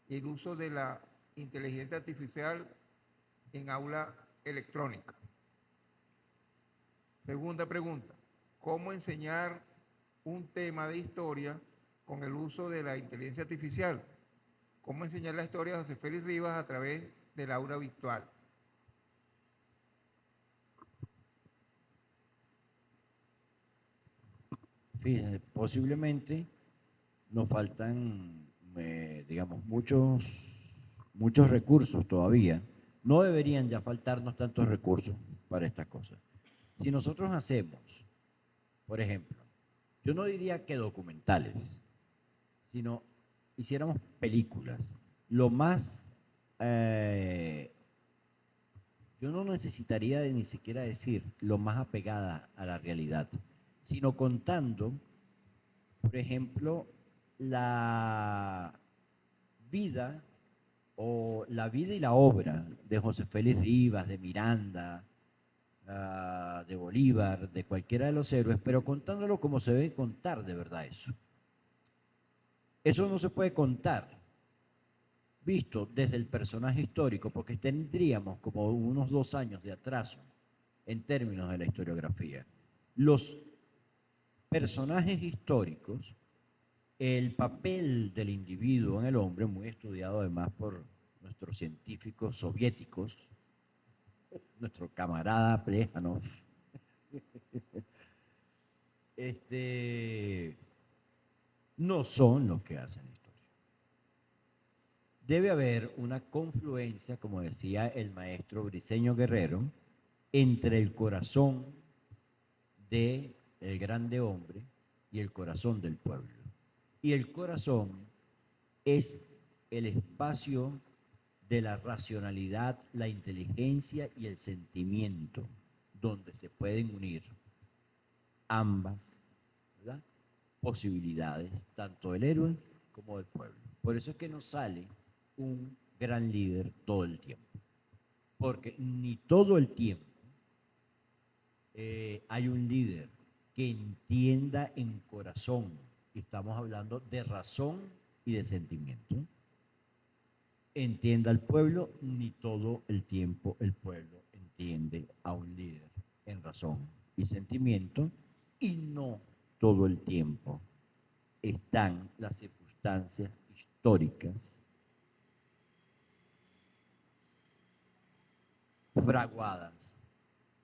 y el uso de la inteligencia artificial en aula electrónica? Segunda pregunta. ¿Cómo enseñar un tema de historia con el uso de la inteligencia artificial? ¿Cómo enseñar la historia de José Félix Rivas a través del aula virtual? Fíjense, posiblemente nos faltan, digamos, muchos recursos todavía. No deberían ya faltarnos tantos recursos para estas cosas. Si nosotros hacemos, por ejemplo, yo no diría que documentales, sino hiciéramos películas, lo más, yo no necesitaría de ni siquiera decir lo más apegada a la realidad, sino contando, por ejemplo, la vida o la vida y la obra de José Félix Rivas, de Miranda, de Bolívar, de cualquiera de los héroes, pero contándolo como se debe contar de verdad eso. Eso no se puede contar visto desde el personaje histórico, porque tendríamos como unos 2 años de atraso en términos de la historiografía. Los personajes históricos, el papel del individuo en el hombre, muy estudiado además por nuestros científicos soviéticos, nuestro camarada Plejánov, no son los que hacen historia. Debe haber una confluencia, como decía el maestro Briceño Guerrero, entre el corazón del grande hombre y el corazón del pueblo. Y el corazón es el espacio de la racionalidad, la inteligencia y el sentimiento, donde se pueden unir ambas, ¿verdad?, posibilidades, tanto del héroe como del pueblo. Por eso es que nos sale un gran líder todo el tiempo, porque ni todo el tiempo hay un líder que entienda en corazón, y estamos hablando de razón y de sentimiento, entienda al pueblo, ni todo el tiempo el pueblo entiende a un líder en razón y sentimiento, y no todo el tiempo están las circunstancias históricas fraguadas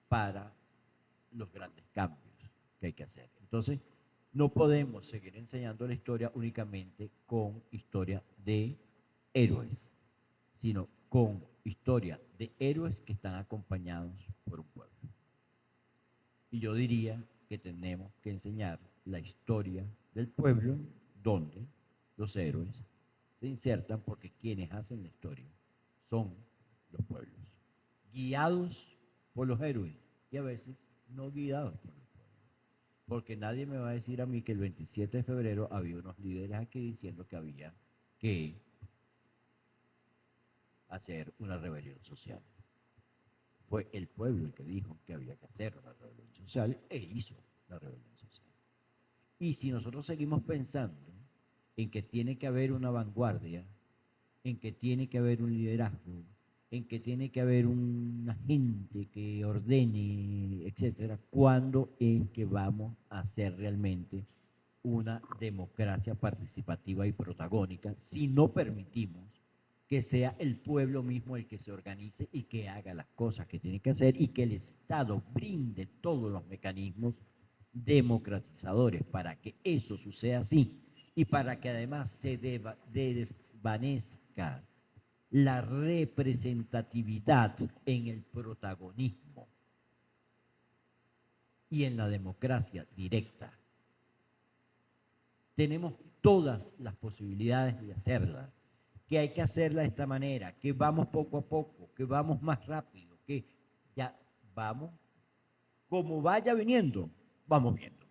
para los grandes cambios que hay que hacer. Entonces, no podemos seguir enseñando la historia únicamente con historia de héroes, sino con historia de héroes que están acompañados por un pueblo. Y yo diría que tenemos que enseñar la historia del pueblo donde los héroes se insertan, porque quienes hacen la historia son los pueblos, guiados por los héroes y a veces no guiados por los pueblos. Porque nadie me va a decir a mí que el 27 de febrero había unos líderes aquí diciendo que había que hacer una rebelión social. Fue el pueblo el que dijo que había que hacer una rebelión social e hizo la rebelión social. Y si nosotros seguimos pensando en que tiene que haber una vanguardia, en que tiene que haber un liderazgo, en que tiene que haber una gente que ordene, etcétera, ¿cuándo es que vamos a hacer realmente una democracia participativa y protagónica si no permitimos que sea el pueblo mismo el que se organice y que haga las cosas que tiene que hacer, y que el Estado brinde todos los mecanismos democratizadores para que eso suceda así, y para que además se desvanezca la representatividad en el protagonismo y en la democracia directa? Tenemos todas las posibilidades de hacerla, que hay que hacerla de esta manera, que vamos poco a poco, que vamos más rápido, que ya vamos, como vaya viniendo, vamos viendo.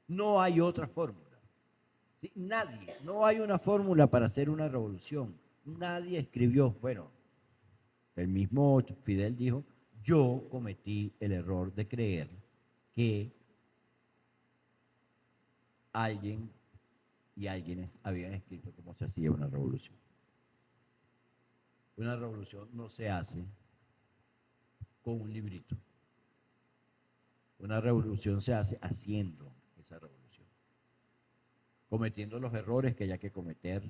No hay otra fórmula. ¿Sí? Nadie, no hay una fórmula para hacer una revolución. Nadie escribió, bueno, el mismo Fidel dijo, yo cometí el error de creer que alguien y alguienes habían escrito cómo se hacía una revolución. Una revolución no se hace con un librito. Una revolución se hace haciendo esa revolución, cometiendo los errores que haya que cometer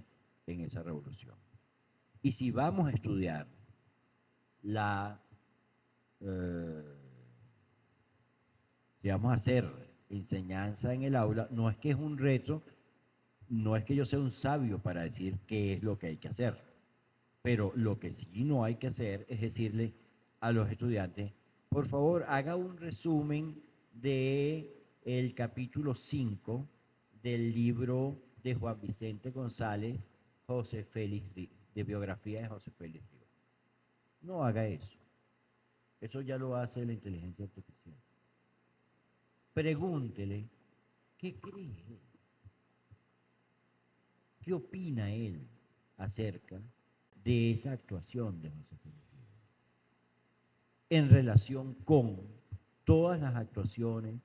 en esa revolución. Y si vamos a estudiar si vamos a hacer enseñanza en el aula, no es que es un reto, no es que yo sea un sabio para decir qué es lo que hay que hacer, pero lo que sí no hay que hacer es decirle a los estudiantes, por favor, haga un resumen de el capítulo 5 del libro de Juan Vicente González, José Félix, de biografía de José Félix Rivas. No haga eso. Eso ya lo hace la inteligencia artificial. Pregúntele, ¿qué cree él? ¿Qué opina él acerca de esa actuación de José Félix Rivas en relación con todas las actuaciones,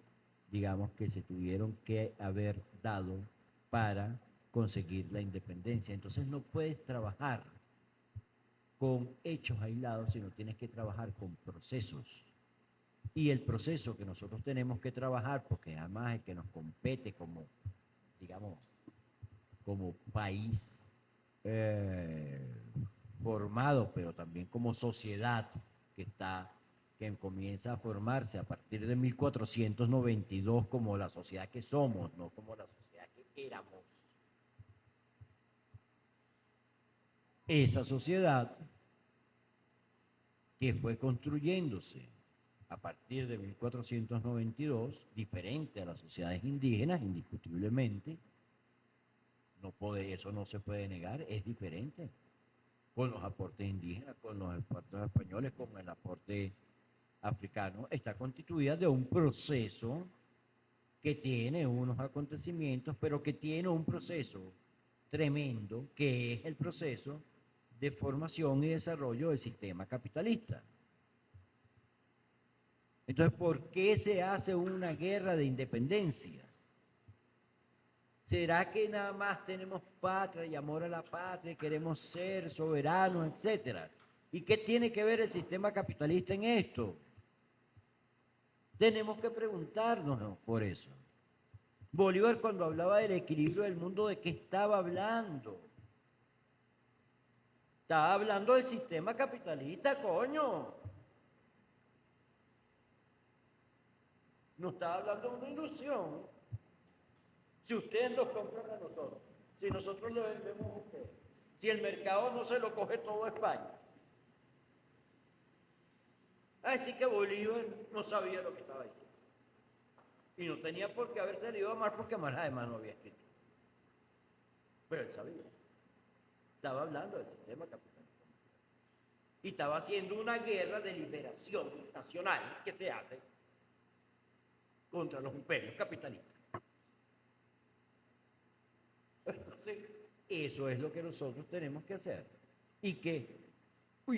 digamos, que se tuvieron que haber dado para conseguir la independencia. Entonces no puedes trabajar con hechos aislados, sino tienes que trabajar con procesos. Y el proceso que nosotros tenemos que trabajar, porque además es que nos compete como, digamos, como país formado, pero también como sociedad que comienza a formarse a partir de 1492 como la sociedad que somos, no como la sociedad que éramos. Esa sociedad que fue construyéndose a partir de 1492, diferente a las sociedades indígenas, indiscutiblemente, eso no se puede negar, es diferente, con los aportes indígenas, con los aportes españoles, con el aporte africano, está constituida de un proceso que tiene unos acontecimientos, pero que tiene un proceso tremendo, que es el proceso de formación y desarrollo del sistema capitalista. Entonces, ¿por qué se hace una guerra de independencia? ¿Será que nada más tenemos patria y amor a la patria y queremos ser soberanos, etcétera? ¿Y qué tiene que ver el sistema capitalista en esto? Tenemos que preguntarnos por eso. Bolívar, cuando hablaba del equilibrio del mundo, ¿de qué estaba hablando? Estaba hablando del sistema capitalista, coño. No estaba hablando de una ilusión. Si ustedes nos compran a nosotros, si nosotros le vendemos a ustedes, si el mercado no se lo coge todo España. Así que Bolívar no sabía lo que estaba diciendo. Y no tenía por qué haber salido a Mar, porque Mar además no había escrito. Pero él sabía. Estaba hablando del sistema capitalista. Y estaba haciendo una guerra de liberación nacional que se hace contra los imperios capitalistas. Entonces, eso es lo que nosotros tenemos que hacer. Y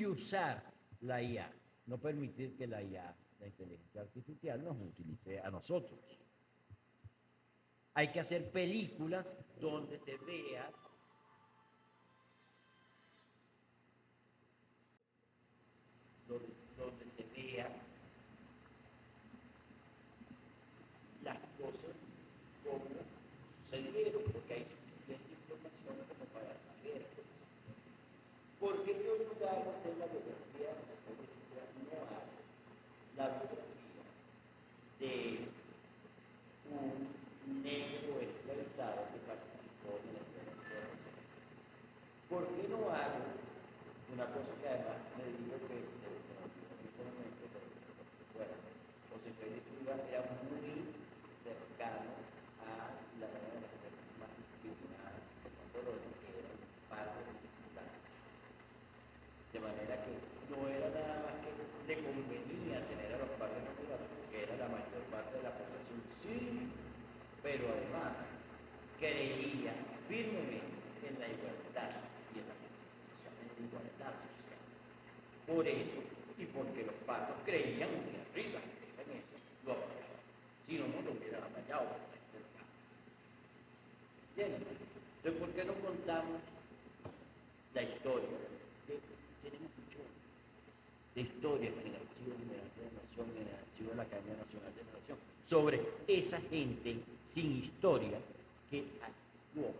usar la IA, no permitir que la IA, la inteligencia artificial, nos utilice a nosotros. Hay que hacer películas donde se vea las cosas como sucedieron, porque hay suficiente información como para saber. ¿Por qué yo no hago hacer la biografía? No hago la biografía de un negro esclavizado que participó en la intervención? ¿Por qué no hago una cosa que además me digo que solamente bueno, José Félix Rivas era muy cercano a la manera de las personas discriminadas que eran parte de los ciudadanos. De manera que no era nada más que le convenía tener a los padres naturales, porque era la mayor parte de la población, sí, pero además creía firmemente en la igualdad y en la igualdad social. Por eso, y porque los patos creían que arriba, en eso, lo apoyaban. Si no, no lo hubieran apoyado. ¿Entienden? Entonces, ¿por qué no contamos la historia? Tenemos mucho de historia en el Archivo General de la Nación, en el Archivo de la Academia Nacional de la Nación, sobre esa gente sin historia que actuó.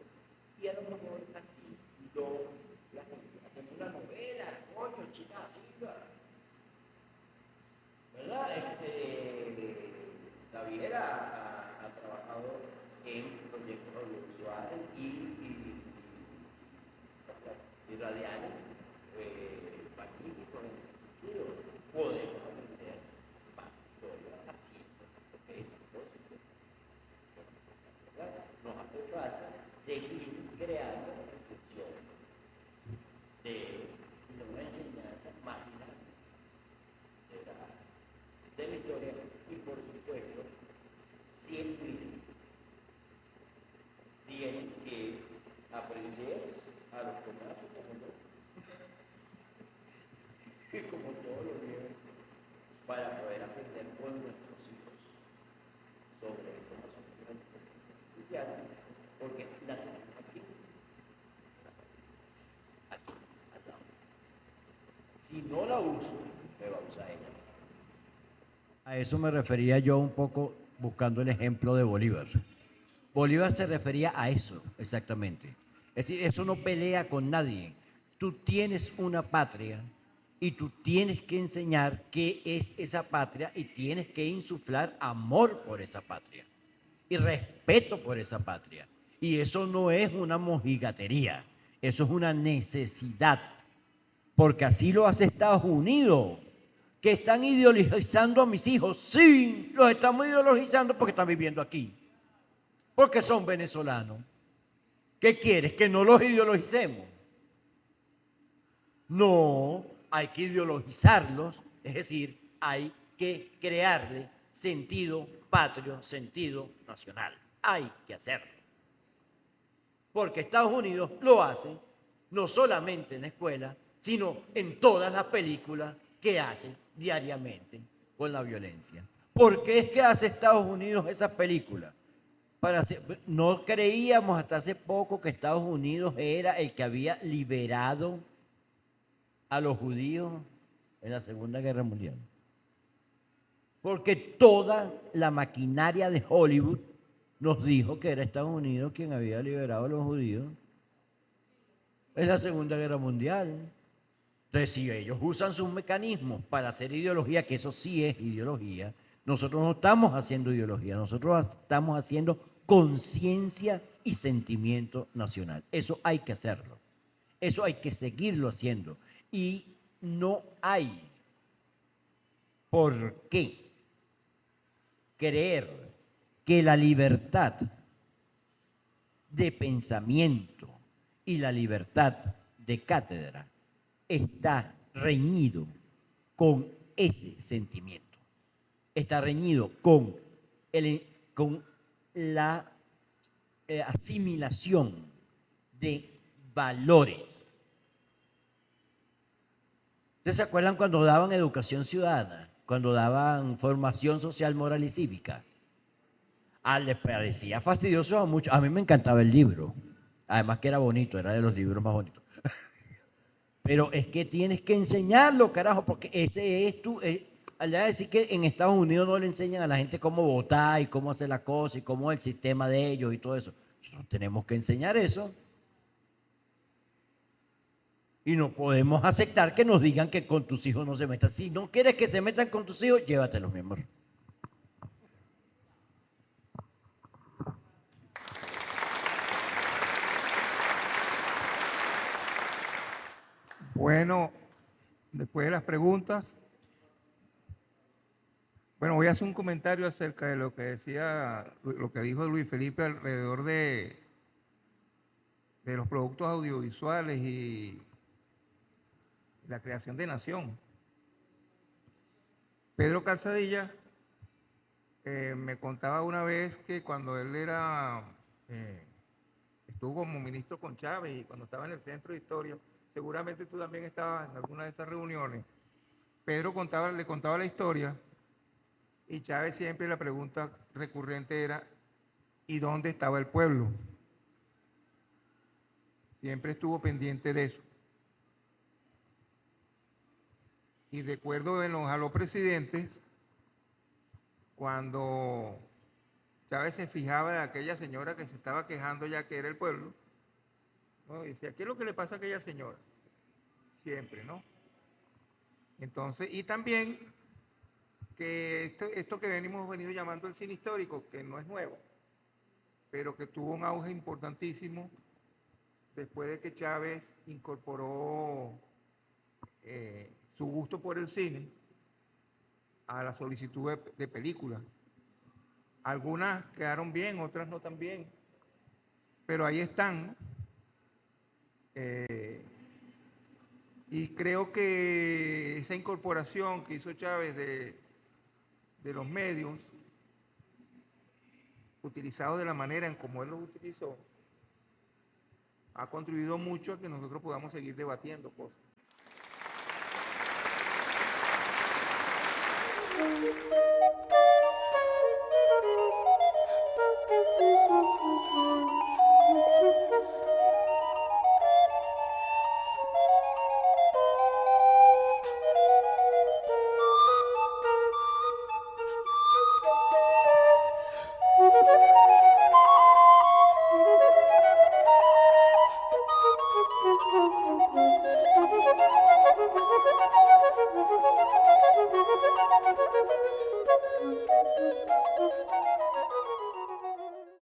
Y a lo mejor así la gente hacemos una novela, coño, chica, así, ¿verdad? Xavier ha trabajado en proyectos audiovisuales y radiales magníficos en ese sentido. Podemos aprender más historia haciendo esas cosas. ¿Verdad? Nos hace falta seguir creando reflexiones de una enseñanza marginal de la historia y por supuesto siempre tienen que aprender a los comercios como yo A eso me refería yo un poco buscando el ejemplo de Bolívar. Bolívar se refería a eso, exactamente. Es decir, eso no pelea con nadie. Tú tienes una patria y tú tienes que enseñar qué es esa patria y tienes que insuflar amor por esa patria y respeto por esa patria. Y eso no es una mojigatería, eso es una necesidad, porque así lo hace Estados Unidos, que están ideologizando a mis hijos. Sí, los estamos ideologizando porque están viviendo aquí, porque son venezolanos. ¿Qué quieres? ¿Que no los ideologicemos? No, hay que ideologizarlos, es decir, hay que crearle sentido patrio, sentido nacional. Hay que hacerlo. Porque Estados Unidos lo hace no solamente en la escuela, sino en todas las películas que hace diariamente con la violencia. ¿Por qué es que hace Estados Unidos esas películas? No creíamos hasta hace poco que Estados Unidos era el que había liberado a los judíos en la Segunda Guerra Mundial. Porque toda la maquinaria de Hollywood nos dijo que era Estados Unidos quien había liberado a los judíos en la Segunda Guerra Mundial. Entonces, si ellos usan sus mecanismos para hacer ideología, que eso sí es ideología, nosotros no estamos haciendo ideología, nosotros estamos haciendo conciencia y sentimiento nacional. Eso hay que hacerlo. Eso hay que seguirlo haciendo. Y no hay por qué creer que la libertad de pensamiento y la libertad de cátedra está reñido con ese sentimiento. Está reñido con la asimilación de valores. ¿Ustedes se acuerdan cuando daban educación ciudadana? Cuando daban formación social, moral y cívica. Les parecía fastidioso a muchos. A mí me encantaba el libro. Además que era bonito, era de los libros más bonitos. Pero es que tienes que enseñarlo, carajo, porque ese es tu... allá decir que en Estados Unidos no le enseñan a la gente cómo votar y cómo hacer la cosa y cómo es el sistema de ellos y todo eso. Nosotros tenemos que enseñar eso. Y no podemos aceptar que nos digan que con tus hijos no se metan. Si no quieres que se metan con tus hijos, llévatelos, mi amor. Bueno, después de las preguntas, bueno, voy a hacer un comentario acerca de lo que decía, lo que dijo Luis Felipe alrededor de los productos audiovisuales y la creación de nación. Pedro Calzadilla me contaba una vez que cuando él estuvo como ministro con Chávez y cuando estaba en el Centro de Historia, seguramente tú también estabas en alguna de esas reuniones, Pedro le contaba la historia y Chávez siempre la pregunta recurrente era, ¿y dónde estaba el pueblo? Siempre estuvo pendiente de eso. Y recuerdo a los presidentes, cuando Chávez se fijaba en aquella señora que se estaba quejando ya que era el pueblo, ¿no? Y decía, ¿qué es lo que le pasa a aquella señora? Siempre, ¿no? Entonces, y también que esto que hemos venido llamando el cine histórico, que no es nuevo, pero que tuvo un auge importantísimo después de que Chávez incorporó su gusto por el cine a la solicitud de películas. Algunas quedaron bien, otras no tan bien, pero ahí están, ¿no? Y creo que esa incorporación que hizo Chávez de los medios, utilizados de la manera en como él los utilizó, ha contribuido mucho a que nosotros podamos seguir debatiendo cosas.